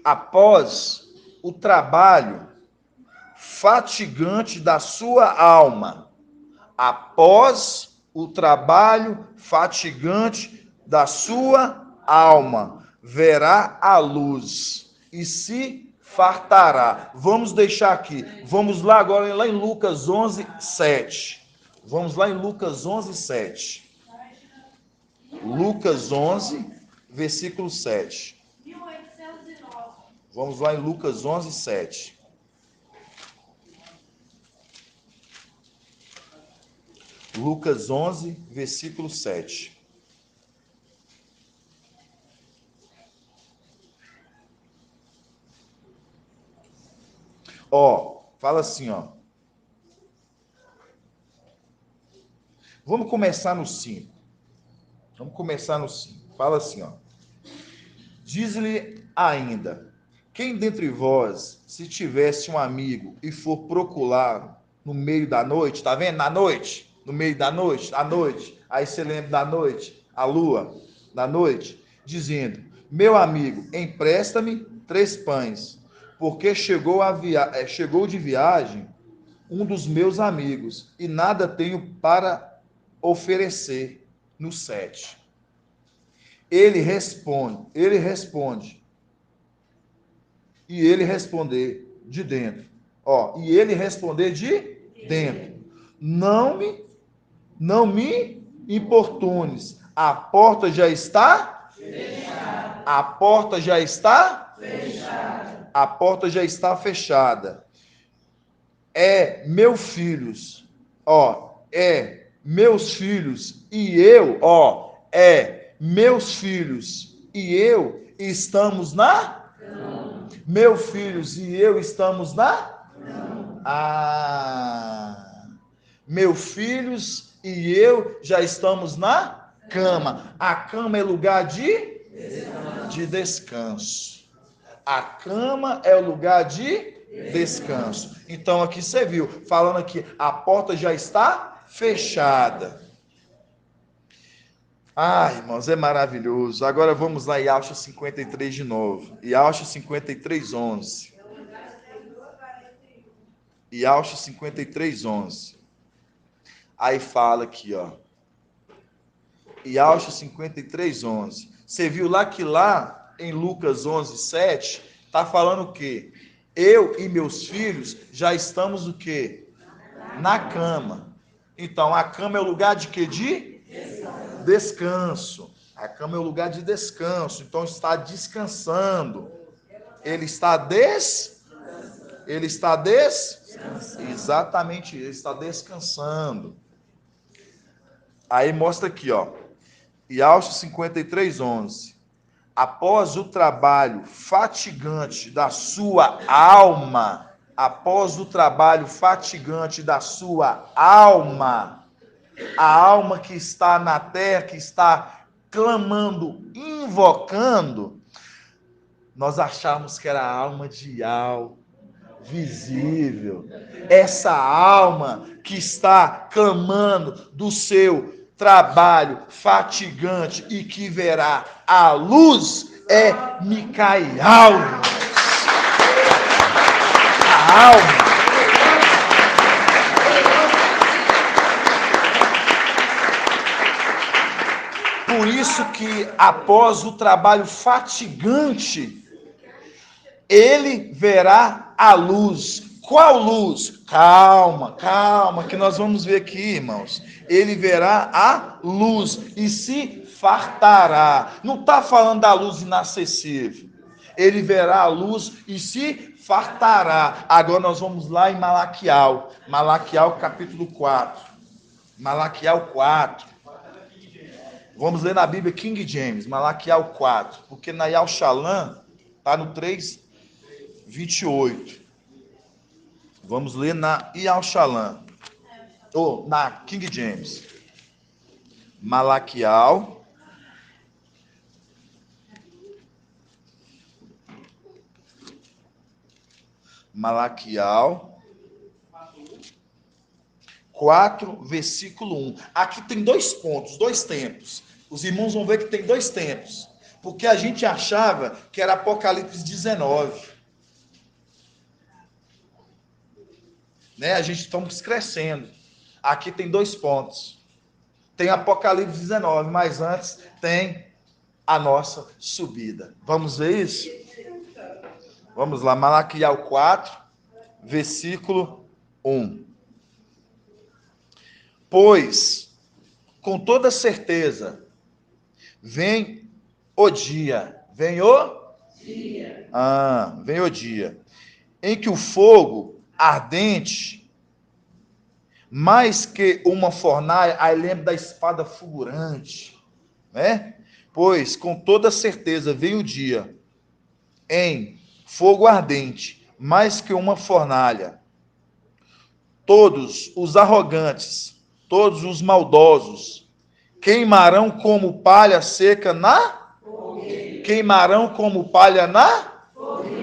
Após o trabalho fatigante da sua alma, após o trabalho fatigante da sua alma, verá a luz e se fartará. Vamos deixar aqui. Vamos lá agora, lá em Lucas 11, 7. Vamos lá em Lucas 11, 7. Lucas 11, versículo 7. Vamos lá em Lucas 11, 7. Lucas 11, versículo 7. Ó, fala assim, ó. Vamos começar no 5. Fala assim, ó. Diz-lhe ainda: quem dentre vós, se tivesse um amigo e for procurá-lo no meio da noite, tá vendo? Na noite, no meio da noite, à noite. Aí você lembra da noite, a lua, da noite, dizendo: meu amigo, empresta-me 3 pães, porque chegou de viagem um dos meus amigos, e nada tenho para oferecer. No 7. Ele responde, e ele responder de dentro. Ó, e ele responder de dentro. Não me importunes. A porta já está fechada. A porta já está fechada. A porta já está fechada. Meus filhos e eu, meus filhos e eu estamos na cama. Meus filhos e eu estamos na? Meus filhos e eu já estamos na cama. A cama é lugar de descanso. A cama é o lugar de descanso. Então aqui você viu, falando aqui, a porta já está fechada. Irmãos, é maravilhoso. Agora vamos lá em Yaucha 53 de novo. Yaucha 53, 11. Yaucha 53, 11. Aí fala aqui, ó. Yaucha 53, 11. Você viu lá em Lucas 11, 7, tá falando o quê? Eu e meus filhos já estamos o quê? Na cama. Então, a cama é o lugar de quê? De descanso. A cama é o lugar de descanso. Então, está descansando. Ele está Exatamente, ele está descansando. Aí mostra aqui, ó. Yaucha 53, 11. Após o trabalho fatigante da sua alma, a alma que está na terra, que está clamando, invocando, nós achamos que era a alma de Yau, visível. Essa alma que está clamando do seu trabalho fatigante e que verá a luz é Micael. A alma. Por isso que após o trabalho fatigante, ele verá a luz. Qual luz? Calma, que nós vamos ver aqui, irmãos. Ele verá a luz e se fartará. Não está falando da luz inacessível. Ele verá a luz e se fartará. Agora nós vamos lá em Malaquial. Malaquial capítulo 4. Malaquial 4. Vamos ler na Bíblia King James, Malaquial 4. Porque na Yau Shalom está no 3:28. Vamos ler na Yau Shalom, ou na King James. Malaquial 4, versículo 1. Aqui tem 2 pontos, 2 tempos. Os irmãos vão ver que tem 2 tempos. Porque a gente achava que era Apocalipse 19. Né? A gente estamos crescendo. Aqui tem 2 pontos. Tem Apocalipse 19, mas antes tem a nossa subida. Vamos ver isso? Vamos lá, Malaquial 4, versículo 1. Pois, com toda certeza, vem o dia. Vem o dia. Em que o fogo ardente, mais que uma fornalha, aí lembra da espada fulgurante, né? Pois, com toda certeza, vem o dia, em fogo ardente, mais que uma fornalha. Todos os arrogantes, todos os maldosos, queimarão como palha seca na? Queimarão como palha na?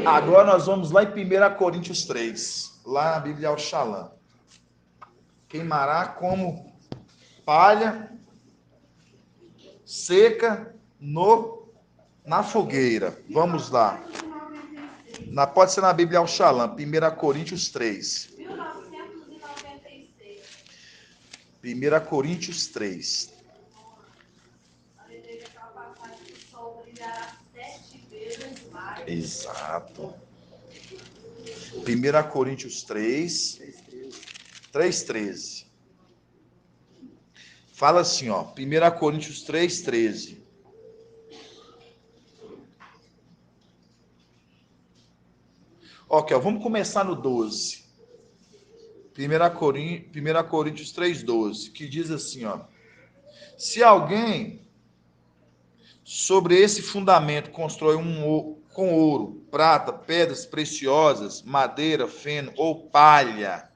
Agora nós vamos lá em 1 Coríntios 3, lá na Bíblia Yau Shalom. Queimará como palha seca na fogueira. Vamos lá. Pode ser na Bíblia Yau Shalom, 1 Coríntios 3. 1 Coríntios 3. Exato. 1 Coríntios 3, 3:13. Fala assim, ó. 1 Coríntios 3:13. Ok, vamos começar no 12. 1 Coríntios 3:12, que diz assim, ó. Se alguém Sobre esse fundamento constrói com ouro, prata, pedras preciosas, madeira, feno ou palha.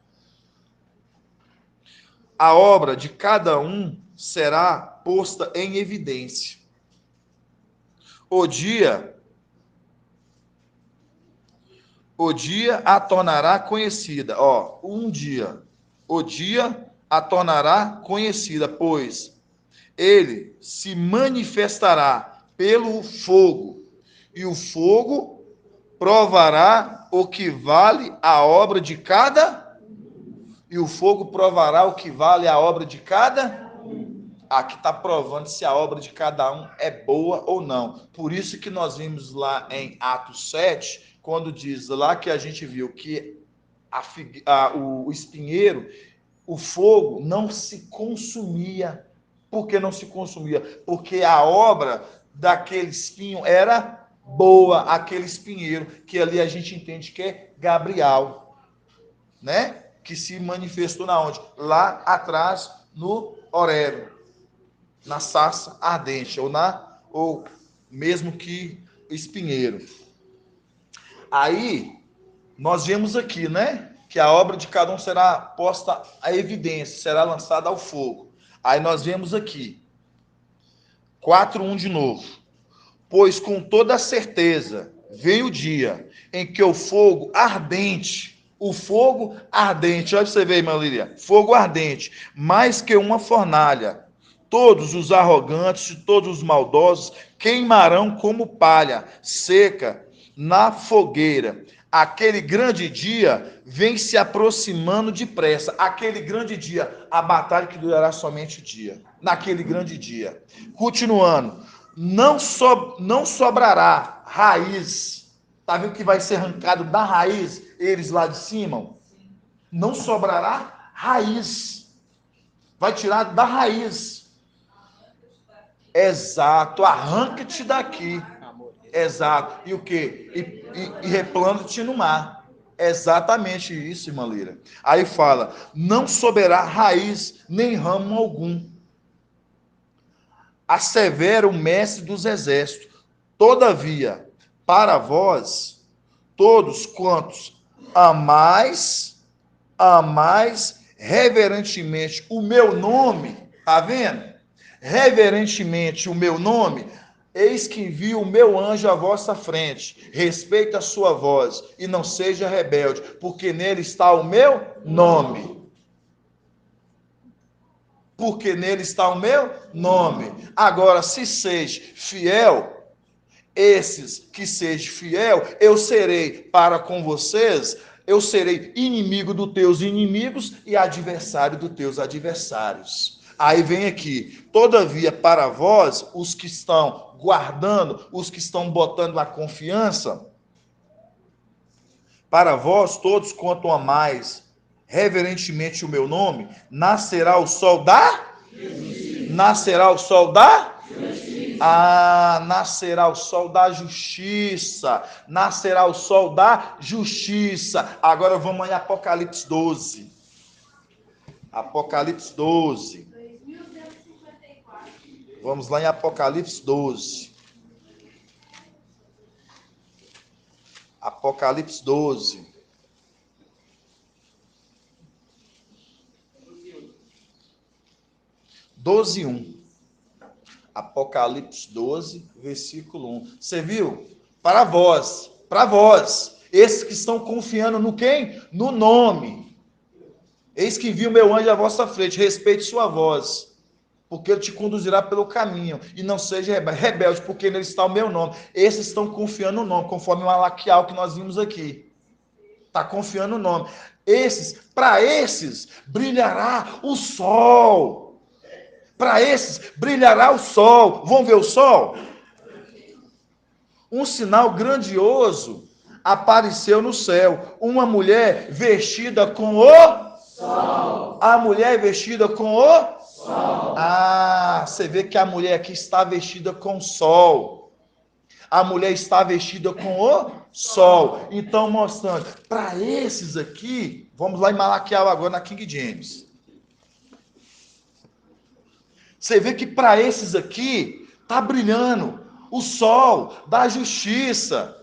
A obra de cada um será posta em evidência. O dia a tornará conhecida. O dia a tornará conhecida, pois ele se manifestará pelo fogo, e o fogo provará o que vale a obra de cada. E o fogo provará o que vale a obra de cada. Aqui está provando se a obra de cada um é boa ou não. Por isso que nós vimos lá em Atos 7, quando diz lá que a gente viu que o espinheiro, o fogo não se consumia. Por que não se consumia? Porque a obra daquele espinho era boa, aquele espinheiro, que ali a gente entende que é Gabriel, né? Que se manifestou na onde? Lá atrás, no Horebe, na sarça ardente, ou mesmo que espinheiro. Aí, nós vemos aqui, né? Que a obra de cada um será posta à evidência, será lançada ao fogo. Aí nós vemos aqui, 4:1 de novo. Pois com toda certeza vem o dia em que o fogo ardente, olha você ver, irmã Lília, fogo ardente, mais que uma fornalha, todos os arrogantes e todos os maldosos queimarão como palha seca na fogueira. Aquele grande dia vem se aproximando depressa. Aquele grande dia, a batalha que durará somente o dia. Naquele grande dia. Continuando, não sobrará raiz. Está vendo que vai ser arrancado da raiz, eles lá de cima? Não sobrará raiz. Vai tirar da raiz. Exato, arranca-te daqui. Exato. E o quê? E replanta-te no mar. Exatamente isso, irmã Lira. Aí fala, não soberá raiz, nem ramo algum. Assevera o mestre dos exércitos. Todavia, para vós, todos quantos amais reverentemente o meu nome, tá vendo? Reverentemente o meu nome, eis que envio o meu anjo à vossa frente. Respeite a sua voz e não seja rebelde, porque nele está o meu nome. Porque nele está o meu nome. Agora, se seja fiel, esses que sejam fiel, eu serei para com vocês, eu serei inimigo dos teus inimigos e adversário dos teus adversários. Aí vem aqui, todavia para vós, os que estão guardando, os que estão botando a confiança, para vós todos quanto amais reverentemente o meu nome, nascerá o sol da? Nascerá o sol da? Nascerá o sol da justiça. Nascerá o sol da justiça. Agora vamos em Apocalipse 12. Apocalipse 12. Vamos lá em Apocalipse 12. Apocalipse 12. Apocalipse 12, versículo 1. Você viu? Para vós, esses que estão confiando no quem? No nome. Eis que envio meu anjo à vossa frente, respeite sua voz, porque ele te conduzirá pelo caminho, e não seja rebelde, porque nele está o meu nome. Esses estão confiando no nome, conforme o Malaquial que nós vimos aqui. Está confiando no nome. Para esses, brilhará o sol. Para esses, brilhará o sol. Vamos ver o sol? Um sinal grandioso apareceu no céu. Uma mulher vestida com o sol. A mulher vestida com o sol. Você vê que a mulher aqui está vestida com o sol. A mulher está vestida com o sol. Então, mostrando, para esses aqui, vamos lá em Malaquial agora, na King James. Você vê que para esses aqui, está brilhando. o sol da justiça.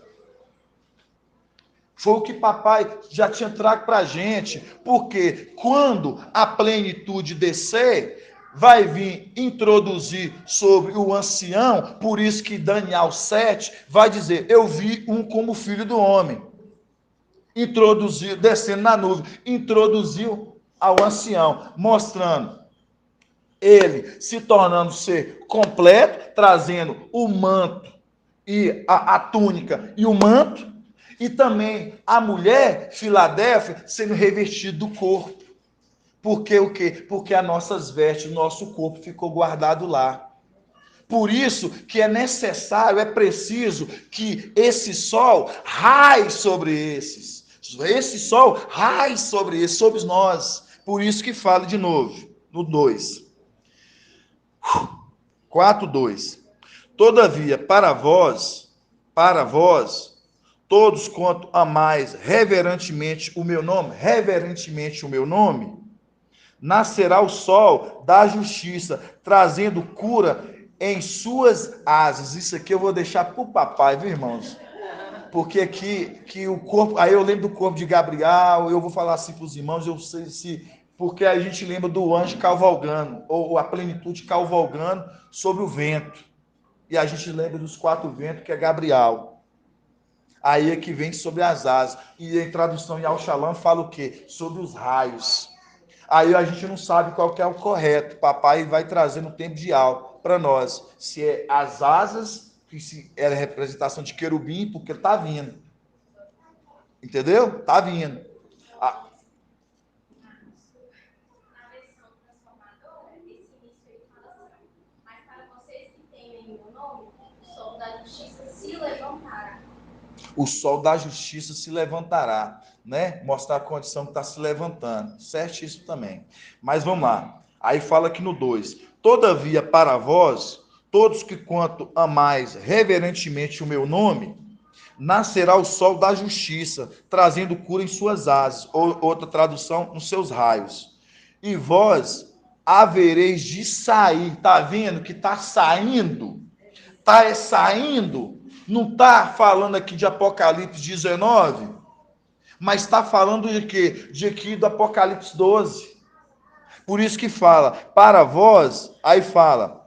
Foi o que papai já tinha trago para a gente, porque quando a plenitude descer, vai vir introduzir sobre o ancião, por isso que Daniel 7 vai dizer, eu vi um como filho do homem, introduziu, descendo na nuvem, introduziu ao ancião, mostrando ele se tornando ser completo, trazendo o manto e a túnica e o manto, e também a mulher, Filadélfia, sendo revestida do corpo. Porque o quê? Porque as nossas vestes, o nosso corpo ficou guardado lá. Por isso que é necessário, é preciso que esse sol raie sobre esses. Esse sol raie sobre esses, sobre nós. Por isso que fala de novo, no 2. 4:2. Todavia, para vós, todos quanto amais reverentemente o meu nome, nascerá o sol da justiça, trazendo cura em suas asas. Isso aqui eu vou deixar para o papai, viu, irmãos? Porque aqui que o corpo, aí eu lembro do corpo de Gabriel, eu vou falar assim para os irmãos, eu sei se, porque a gente lembra do anjo cavalgando, ou a plenitude cavalgando sobre o vento. E a gente lembra dos 4 ventos, que é Gabriel. Aí é que vem sobre as asas. E em tradução em Al-Shalom fala o quê? Sobre os raios. Aí a gente não sabe qual que é o correto. Papai vai trazer no tempo de Al para nós. Se é as asas, que se é a representação de querubim, porque ele está vindo. Entendeu? Está vindo. O sol da justiça se levantará, né? Mostrar a condição que está se levantando. Certíssimo também. Mas vamos lá. Aí fala aqui no 2. Todavia, para vós, todos que quanto amais reverentemente o meu nome, nascerá o sol da justiça, trazendo cura em suas asas. Ou outra tradução, nos seus raios. E vós havereis de sair. Tá vendo que está saindo? Está saindo. Não está falando aqui de Apocalipse 19, mas está falando de quê? De aqui do Apocalipse 12. Por isso que fala, para vós, aí fala,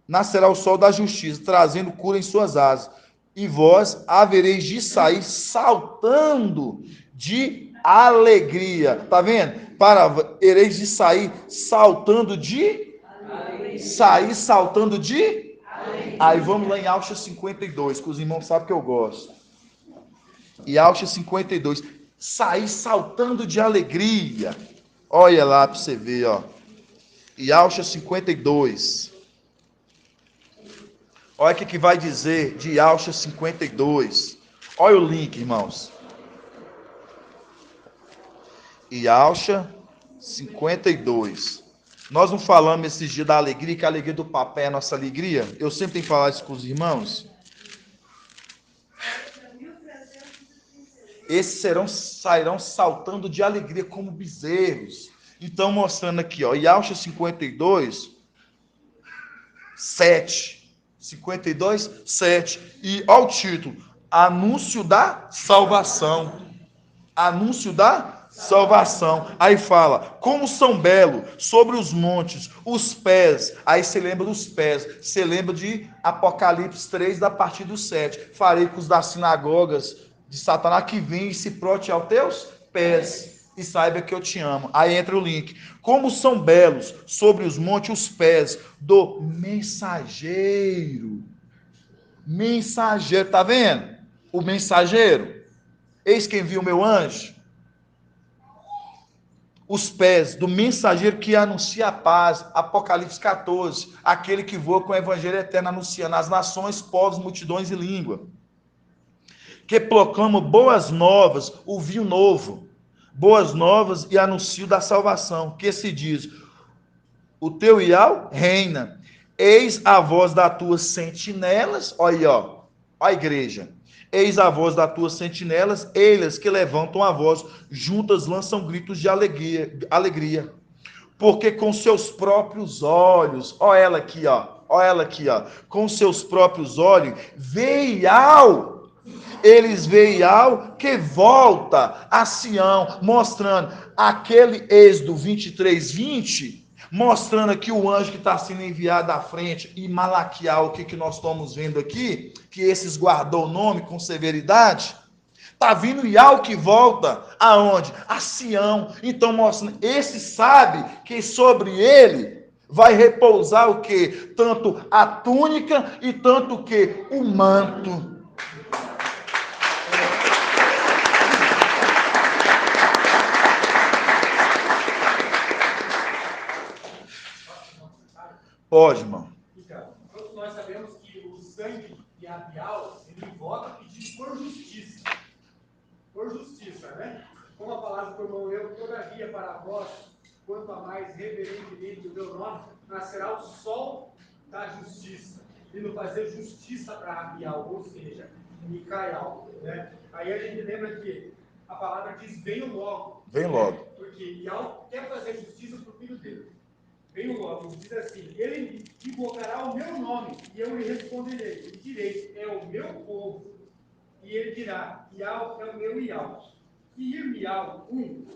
nascerá o sol da justiça, trazendo cura em suas asas, e vós havereis de sair saltando de alegria. Tá vendo? Havereis de sair saltando de alegria. Sair saltando de aí vamos lá em Alcha 52, que os irmãos sabem que eu gosto. E Alcha 52, sair saltando de alegria. Olha lá para você ver, ó. E Alcha 52. Olha o que vai dizer de Alcha 52. Olha o link, irmãos. E Alcha 52. Nós não falamos esses dias da alegria, que a alegria do papai é a nossa alegria? Eu sempre tenho que falar isso com os irmãos. Esses sairão saltando de alegria como bezerros. Então, mostrando aqui, ó, Yaucha 52, 7. 52, 7. E olha o título, Anúncio da Salvação. Anúncio da salvação. Aí fala, como são belos sobre os montes, os pés. Aí você lembra dos pés. Você lembra de Apocalipse 3, da partir do 7. Farei com os das sinagogas de Satanás que vêm e se prote aos teus pés. E saiba que eu te amo. Aí entra o link. Como são belos sobre os montes os pés do mensageiro. Mensageiro, tá vendo? O mensageiro. Eis quem viu o meu anjo. Os pés do mensageiro que anuncia a paz, Apocalipse 14, aquele que voa com o evangelho eterno, anunciando às nações, povos, multidões e língua, que proclama boas novas, o vinho novo, boas novas e anuncio da salvação, que se diz, o teu Ial reina, eis a voz das tuas sentinelas, olha aí, ó a igreja, eis a voz das tuas sentinelas, elas que levantam a voz, juntas lançam gritos de alegria, porque com seus próprios olhos, ó ela aqui, ó, olha ela aqui, ó, com seus próprios olhos, eles veem ao que volta a Sião, mostrando aquele Êxodo 23:20, mostrando aqui o anjo que está sendo enviado à frente, e Malaquias, o que nós estamos vendo aqui, que esses guardou o nome com severidade, está vindo Yahweh que volta, aonde? A Sião. Então, mostrando, esse sabe que sobre ele vai repousar o quê? Tanto a túnica e tanto o quê? O manto. Pode, irmão. Então, todos nós sabemos que o sangue de Abial, ele invoca pedido por justiça. Por justiça, né? Como a palavra do irmão eu, todavia para vós, quanto a mais reverentemente o meu nome, nascerá o sol da justiça. E no fazer justiça para Abial, ou seja, Micael, né? Aí a gente lembra que a palavra diz, venho logo. Vem logo. Porque Ial quer fazer justiça para o filho dele. Venho logo, diz assim, ele invocará o meu nome, e eu lhe responderei, e direi, é o meu povo. E ele dirá, Ial é o meu Ial. E Irmial 1,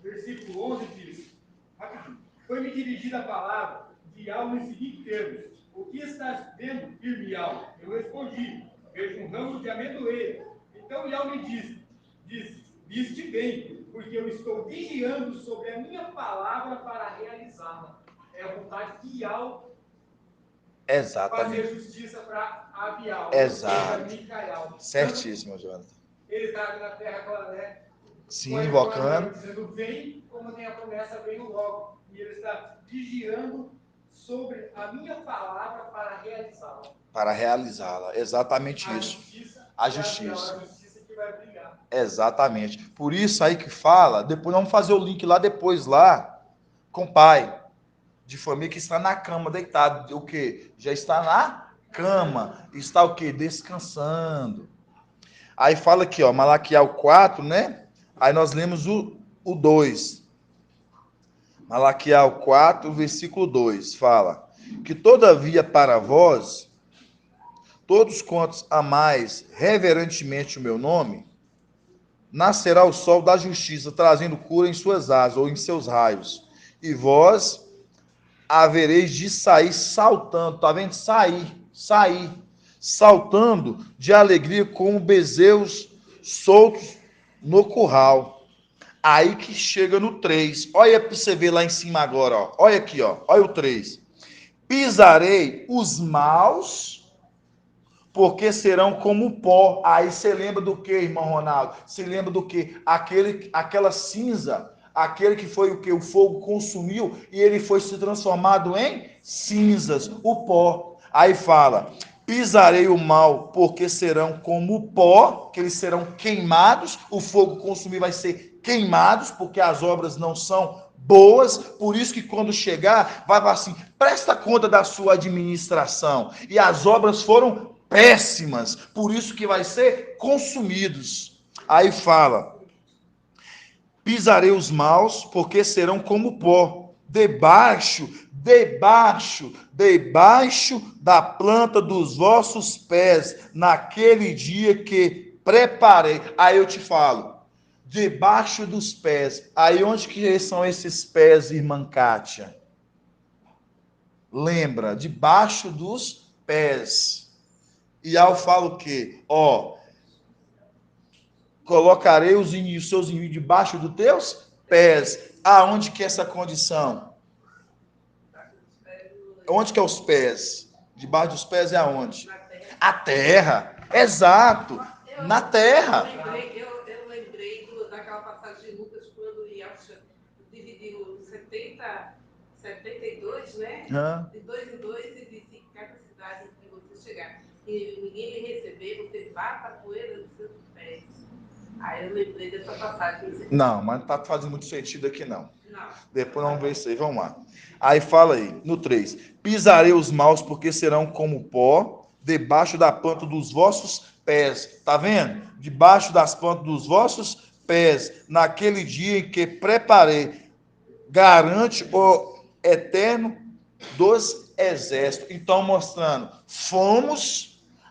versículo 11 diz, rapidinho, foi-me dirigida a palavra de Ial nos seguintes termos, o que estás vendo, Irmial? Eu respondi, vejo um ramo de amendoeira. Então Ial me disse, viste bem, porque eu estou vigiando sobre a minha palavra para realizá-la. É a vontade de Ial Exatamente. fazer justiça para Abial. Exato. Micael. Certíssimo, Jonathan. Ele está na terra, né? Sim, invocando. Dizendo, vem, como tem a promessa, venho logo. E ele está vigiando sobre a minha palavra para realizá-la. Para realizá-la. Exatamente isso. A justiça. A justiça que vai brigar. Exatamente. Por isso aí que fala, depois vamos fazer o link lá depois, lá, com o pai de família que está na cama, deitado. O quê? Já está na cama. Está o quê? Descansando. Aí fala aqui, ó, Malaquias 4, né? Aí nós lemos o 2. Malaquias 4, versículo 2, fala que todavia para vós, todos quantos amais reverentemente o meu nome, nascerá o sol da justiça, trazendo cura em suas asas ou em seus raios. E vós havereis de sair saltando, tá vendo? Sair, saltando de alegria como bezerros soltos no curral. Aí que chega no 3. Olha para você ver lá em cima agora, ó. Olha aqui, ó. Olha o 3. Pisarei os maus, porque serão como pó. Aí você lembra do que, irmão Ronaldo? Você lembra do que? Aquela cinza, aquele que foi o que o fogo consumiu e ele foi se transformado em cinzas, o pó. Aí fala, pisarei o mal, porque serão como pó, que eles serão queimados, o fogo consumir vai ser queimados, porque as obras não são boas, por isso que quando chegar, vai falar assim, presta conta da sua administração, e as obras foram péssimas, por isso que vai ser consumidos. Aí fala, pisarei os maus, porque serão como pó, debaixo da planta dos vossos pés, naquele dia que preparei. Aí eu te falo, debaixo dos pés. Aí onde que são esses pés, irmã Kátia? Lembra, debaixo dos pés. E aí eu falo o quê? Ó, colocarei os seus inimigos debaixo dos teus pés. Aonde que é essa condição? Onde que é os pés? Debaixo dos pés é aonde? A terra. Exato. Na terra. Eu lembrei daquela passagem de Lucas, quando Yahshua dividiu 72, né? De 2 em 2, e disse, cada cidade que você chegar e ninguém lhe receber, você bata a poeira dos seus pés. Aí eu lembrei dessa passagem. Não, mas não está fazendo muito sentido aqui, não. Depois vamos ver isso aí, vamos lá. Aí fala aí, no 3. Pisarei os maus, porque serão como pó, debaixo da planta dos vossos pés. Tá vendo? Debaixo das plantas dos vossos pés, naquele dia em que preparei, garante o eterno dos exércitos. Então, mostrando,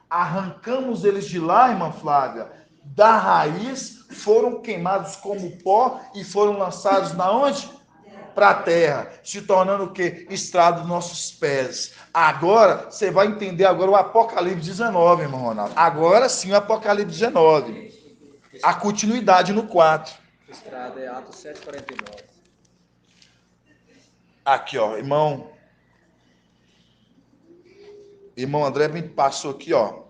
arrancamos eles de lá, irmã Flávia, da raiz, foram queimados como pó e foram lançados na onde? Para a terra, se tornando o quê? Estrado dos nossos pés. Agora, você vai entender agora o Apocalipse 19, irmão Ronaldo. Agora sim o Apocalipse 19. A continuidade no 4. Estrada é Atos 7:49. Aqui, ó, irmão. Irmão André me passou aqui, ó.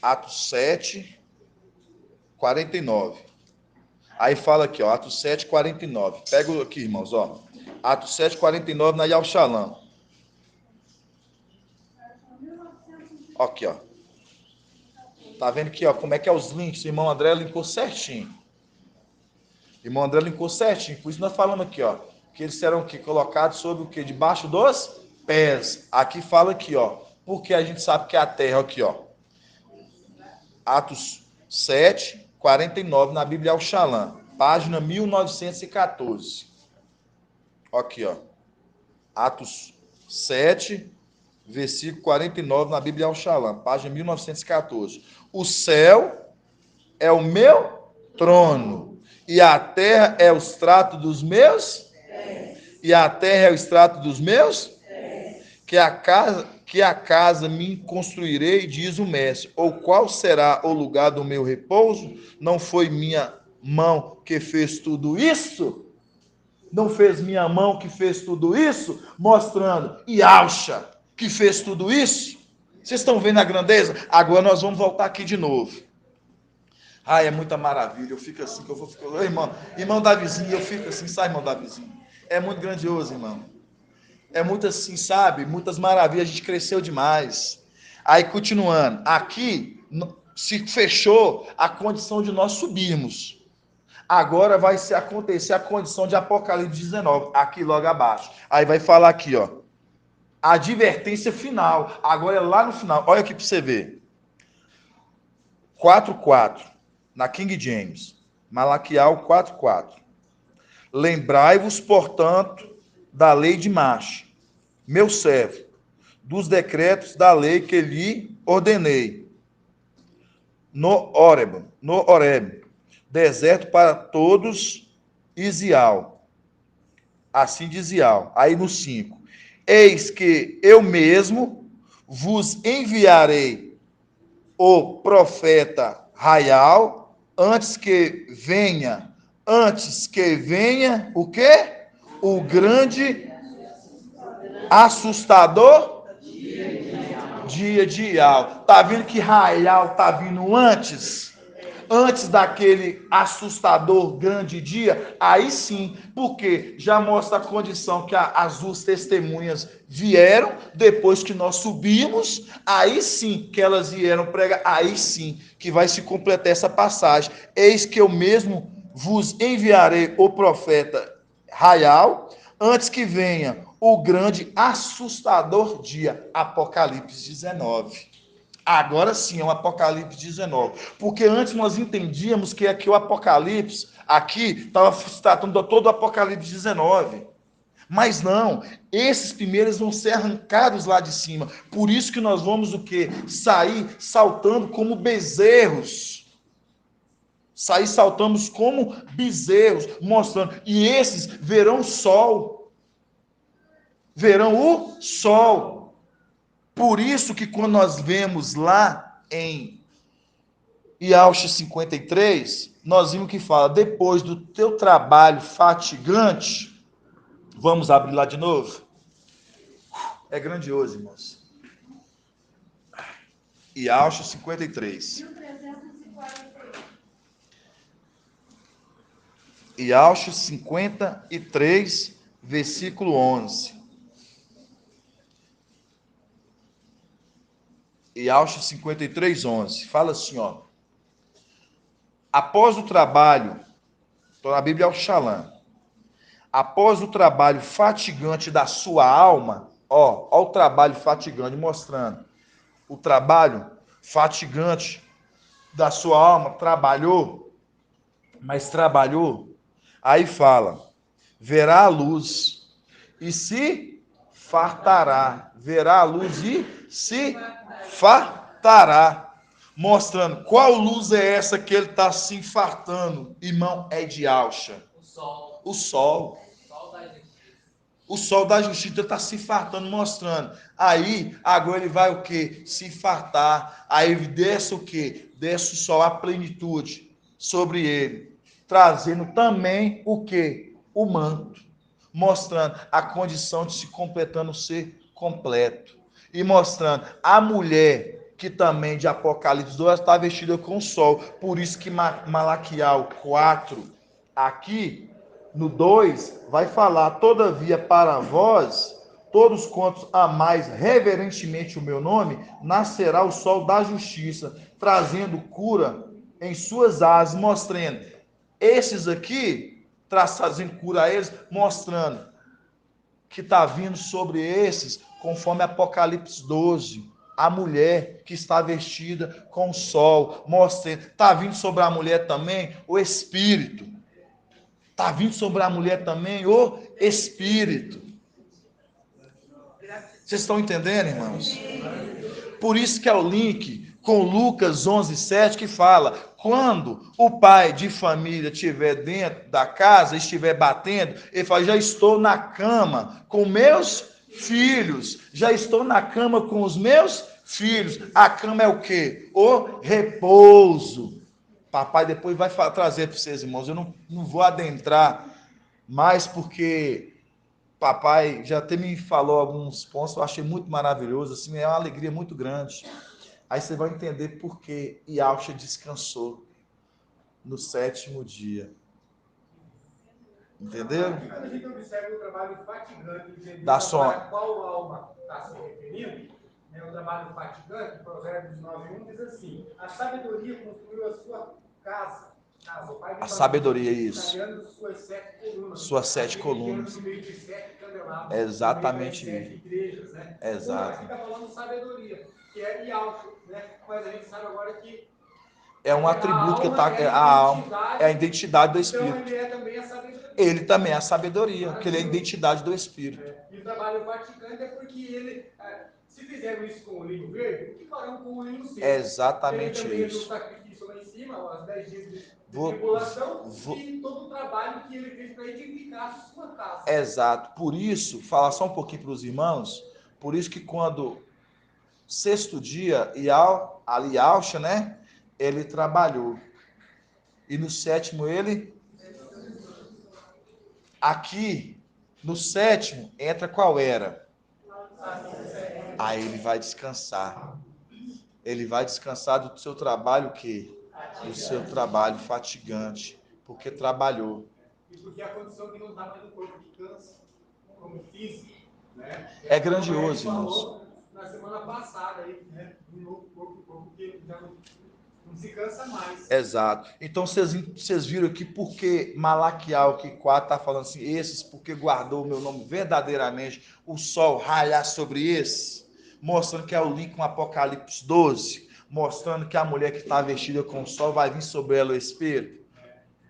Atos 7:49. Aí fala aqui, ó, Atos 7:49. Pega aqui, irmãos, ó. Atos 7:49 na Yal Shalom. Aqui, ó. Tá vendo aqui, ó, como é que é os links? O irmão André linkou certinho. Irmão André linkou certinho. Por isso nós falamos aqui, ó, que eles serão aqui colocados sobre o quê? Debaixo dos pés. Aqui fala aqui, ó. Porque a gente sabe que a terra, aqui, ó. Atos 7:49 na Bíblia Yal Shalom, página 1914. Aqui, ó. Atos 7, versículo 49 na Bíblia Yal Shalom, página 1914. O céu é o meu trono e a terra é o extrato dos meus e a terra é o extrato dos meus que a casa me construirei, diz o mestre. Ou qual será o lugar do meu repouso? Não foi minha mão que fez tudo isso? Não fez minha mão que fez tudo isso? Mostrando, e Alcha, que fez tudo isso? Vocês estão vendo a grandeza? Agora nós vamos voltar aqui de novo. Ai, é muita maravilha. Eu fico assim, que eu vou ficar... Irmão Davizinho, eu fico assim, sai, irmão Davizinho. É muito grandioso, irmão. É muito assim, sabe? Muitas maravilhas, a gente cresceu demais. Aí, continuando. Aqui, se fechou a condição de nós subirmos. Agora vai acontecer a condição de Apocalipse 19, aqui logo abaixo. Aí vai falar aqui, ó. A advertência final. Agora é lá no final. Olha aqui para você ver. 4:4, na King James. Malaquial 4:4. Lembrai-vos, portanto, da lei de Macha, meu servo, dos decretos da lei que lhe ordenei, no Horeb, deserto para todos, Isial. Assim diz Isial. Aí no 5. Eis que eu mesmo vos enviarei o profeta Raial, antes que venha, o quê? O grande assustador dia de Ial. Tá vendo que Raial tá vindo antes daquele assustador grande dia? Aí sim, porque já mostra a condição que as duas testemunhas vieram, depois que nós subimos, aí sim que elas vieram pregar, aí sim que vai se completar essa passagem. Eis que eu mesmo vos enviarei o profeta Raial, antes que venha o grande assustador dia. Apocalipse 19. Agora sim é o Apocalipse 19. Porque antes nós entendíamos que aqui o Apocalipse, aqui estava tratando todo o Apocalipse 19. Mas não, esses primeiros vão ser arrancados lá de cima. Por isso que nós vamos o quê? Sair saltando como bezerros. Sair saltamos como bezerros, mostrando. E esses verão o sol. Verão o sol. Por isso que quando nós vemos lá em Iaush 53, nós vimos que fala, depois do teu trabalho fatigante, vamos abrir lá de novo? É grandioso, irmãos. Iaush 53. Iaush 53, versículo 11. Iaush 53, 11. Fala assim, ó. Após o trabalho, estou na Bíblia Shalom. Após o trabalho fatigante da sua alma, ó o trabalho fatigante, mostrando. O trabalho fatigante da sua alma, trabalhou, mas trabalhou. Aí fala, verá a luz e se fartará. Verá a luz e se fartará. Mostrando qual luz é essa que ele está se infartando. Irmão, é de Alcha. O sol. O sol. Sol da justiça. O sol da justiça está se fartando, mostrando. Aí, agora ele vai o quê? Se fartar. Aí desce o quê? Desce o sol, a plenitude sobre ele. Trazendo também o quê? O manto. Mostrando a condição de se completando ser completo. E mostrando a mulher que também de Apocalipse 2 está vestida com o sol. Por isso que Malaquial 4, aqui no 2, vai falar: todavia para vós, todos quantos amais reverentemente o meu nome, nascerá o sol da justiça, trazendo cura em suas asas, mostrando. Esses aqui, trazendo cura a eles, mostrando que está vindo sobre esses, conforme Apocalipse 12, a mulher que está vestida com o sol, mostrando. Está vindo sobre a mulher também o Espírito. Está vindo sobre a mulher também o Espírito. Vocês estão entendendo, irmãos? Por isso que é o link com Lucas 11:7 que fala: quando o pai de família estiver dentro da casa, estiver batendo, ele fala: já estou na cama com meus filhos, já estou na cama com os meus filhos. A cama é o quê? O repouso. Papai depois vai trazer para vocês, irmãos. Eu não vou adentrar mais, porque papai já até me falou alguns pontos, eu achei muito maravilhoso, assim, é uma alegria muito grande. Aí você vai entender por que Yahshua descansou no 7º dia. Entenderam? Aqui, quando a gente observa o trabalho fatigante, da sua... a qual alma está se referindo, né, o trabalho fatigante, Provérbios 9:1 diz assim: a sabedoria construiu a sua casa. O pai a sabedoria, isso. Suas 7 colunas. Suas 7 colunas. No meio de 7 candelabros. É exatamente isso. 7 igrejas, né? Exato. Então, aqui está falando sabedoria, que é Yahshua, né? Mas a gente sabe agora que é um atributo que está. A alma é a identidade do Espírito. Então, ele é também a sabedoria. Ele também é a sabedoria, porque ele é a identidade do Espírito. E o trabalho fatigante é porque ele. Se fizeram isso com o linho verde, o que farão com o linho seco? É exatamente ele isso. O sacrifício lá em cima, os 10 dias de tribulação, e todo o trabalho que ele fez para edificar a sua casa. Exato. Por isso, falar só um pouquinho para os irmãos, por isso que quando 6º dia, ali Yahshua, né? Ele trabalhou. E no 7º ele... Aqui, no 7º, entra qual era? Aí ele vai descansar. Ele vai descansar do seu trabalho, o quê? Do seu trabalho fatigante. Porque trabalhou. E porque a condição que não está mais no corpo que cansa, como físico, né? É grandioso, irmãos. Na semana passada, aí, né? Um novo corpo que já não se cansa mais. Exato. Então vocês viram aqui porque Malaquial 4 está falando assim: esses, porque guardou o meu nome verdadeiramente, o sol raiar sobre esses, mostrando que é o link com Apocalipse 12, mostrando que a mulher que está vestida com o sol vai vir sobre ela o Espírito.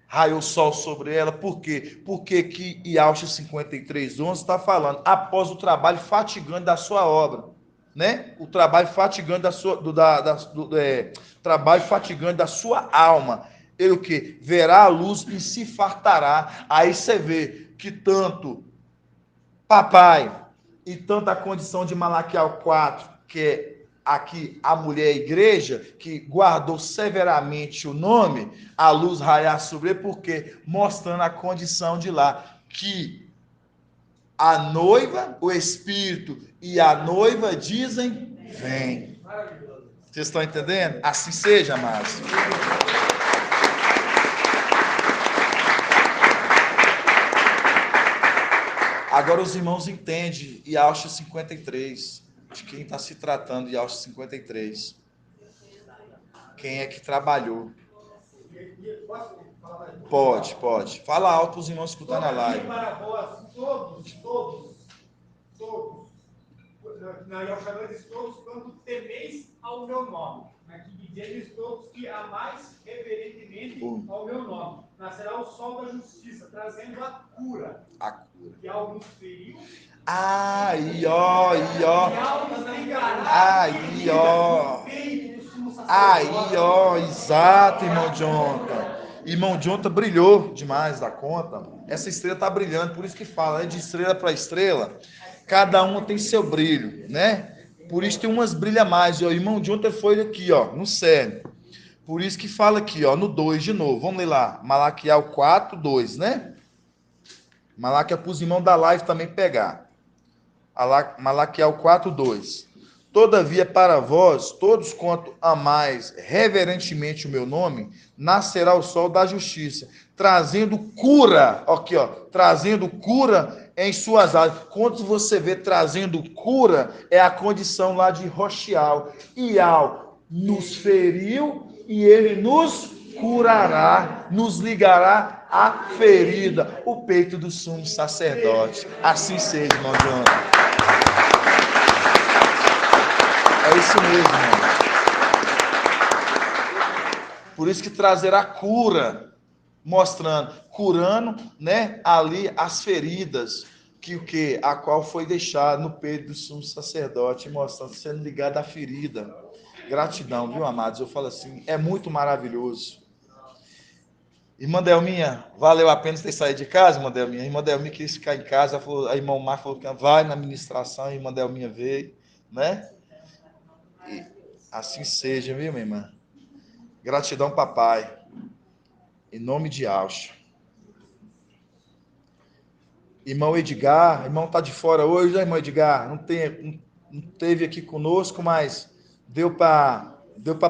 Raiou o sol sobre ela, por quê? Porque que Yahshua 53:11 está falando, após o trabalho fatigante da sua obra. Né? O trabalho fatigante trabalho fatigante da sua alma. Ele o quê? Verá a luz e se fartará. Aí você vê que tanto papai e tanto a condição de Malaquial 4, que é aqui a mulher igreja, que guardou severamente o nome, a luz raiar sobre ele, porque mostrando a condição de lá, que a noiva, o Espírito e a noiva dizem: vem. Vocês estão entendendo? Assim seja, amados. Agora os irmãos entendem Yahshua 53, de quem está se tratando Yahshua 53. Quem é que trabalhou? Pode. Fala alto para os irmãos escutar na live. Para vós, todos, na Yahshua diz todos, quando temeis ao meu nome. Aqui diz todos que amais reverentemente ao meu nome. Nascerá o sol da justiça, trazendo a cura. A cura. Que alguns feriu. Aí, ó. Aí, ó. Aí, ó. Exato, irmão Jonathan. Irmão Jonathan brilhou demais da conta. Essa estrela tá brilhando, por isso que fala, de estrela para estrela, cada uma tem seu brilho, né? Por isso tem umas brilha mais. O irmão Jonathan foi aqui, ó, no cerne. Por isso que fala aqui, ó, no 2 de novo. Vamos ler lá. Malaquias 4, 2, né? Malaquias para os irmãos da live também pegar. Malaquias 4, 2. Todavia, para vós, todos quanto amais reverentemente o meu nome, nascerá o sol da justiça, trazendo cura, aqui, ó, trazendo cura em suas asas. Quando você vê trazendo cura, é a condição lá de Rochial. Ial nos feriu e ele nos curará, nos ligará à ferida, o peito do sumo sacerdote. Assim seja, irmão Jonathan. É isso mesmo, irmão. Por isso que trazerá cura, mostrando, curando, né, ali as feridas que a qual foi deixada no peito do sumo sacerdote, mostrando, sendo ligado à ferida. Gratidão, viu, amados? Eu falo assim, é muito maravilhoso. Irmã Delminha, valeu a pena ter saído de casa, irmã Delminha? A irmã Delminha quis ficar em casa, a irmã Mar falou que vai na administração, a irmã Delminha veio, né? E assim seja, viu, minha irmã? Gratidão, papai. Em nome de Alcha. Irmão Edgar, irmão tá de fora hoje, né, irmão Edgar? Não teve aqui conosco, mas deu para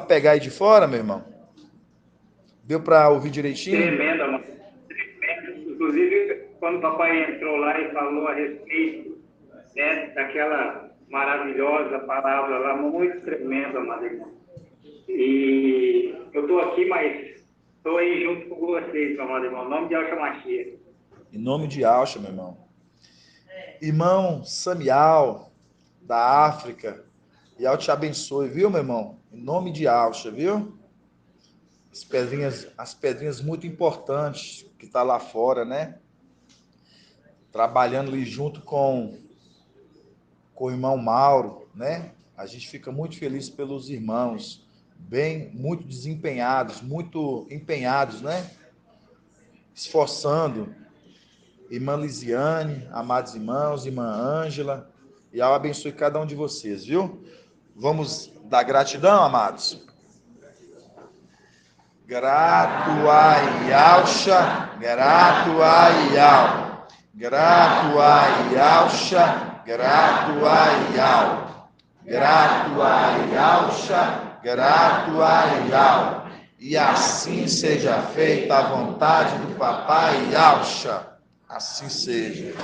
pegar aí de fora, meu irmão? Deu para ouvir direitinho? Tremendo, mano. Inclusive, quando o papai entrou lá e falou a respeito, né, daquela maravilhosa palavra lá, muito tremenda, amado irmão. E eu estou aqui, mas estou aí junto com vocês, amado irmão. Em nome de Alcha Machia. Em nome de Alcha, meu irmão. Irmão Samial, da África, e Deus te abençoe, viu, meu irmão? Em nome de Alcha, viu? As pedrinhas muito importantes que tá lá fora, né? Trabalhando ali junto com o irmão Mauro, né? A gente fica muito feliz pelos irmãos, muito desempenhados, muito empenhados, né? Esforçando. Irmã Lisiane, amados irmãos, irmã Ângela, e ao abençoe cada um de vocês, viu? Vamos dar gratidão, amados? Grato a Alcha, grato a Ial, grato a Alcha, grato a Ial, grato a Alcha, grato a Ial, e assim seja feita a vontade do papai Alcha. Assim seja.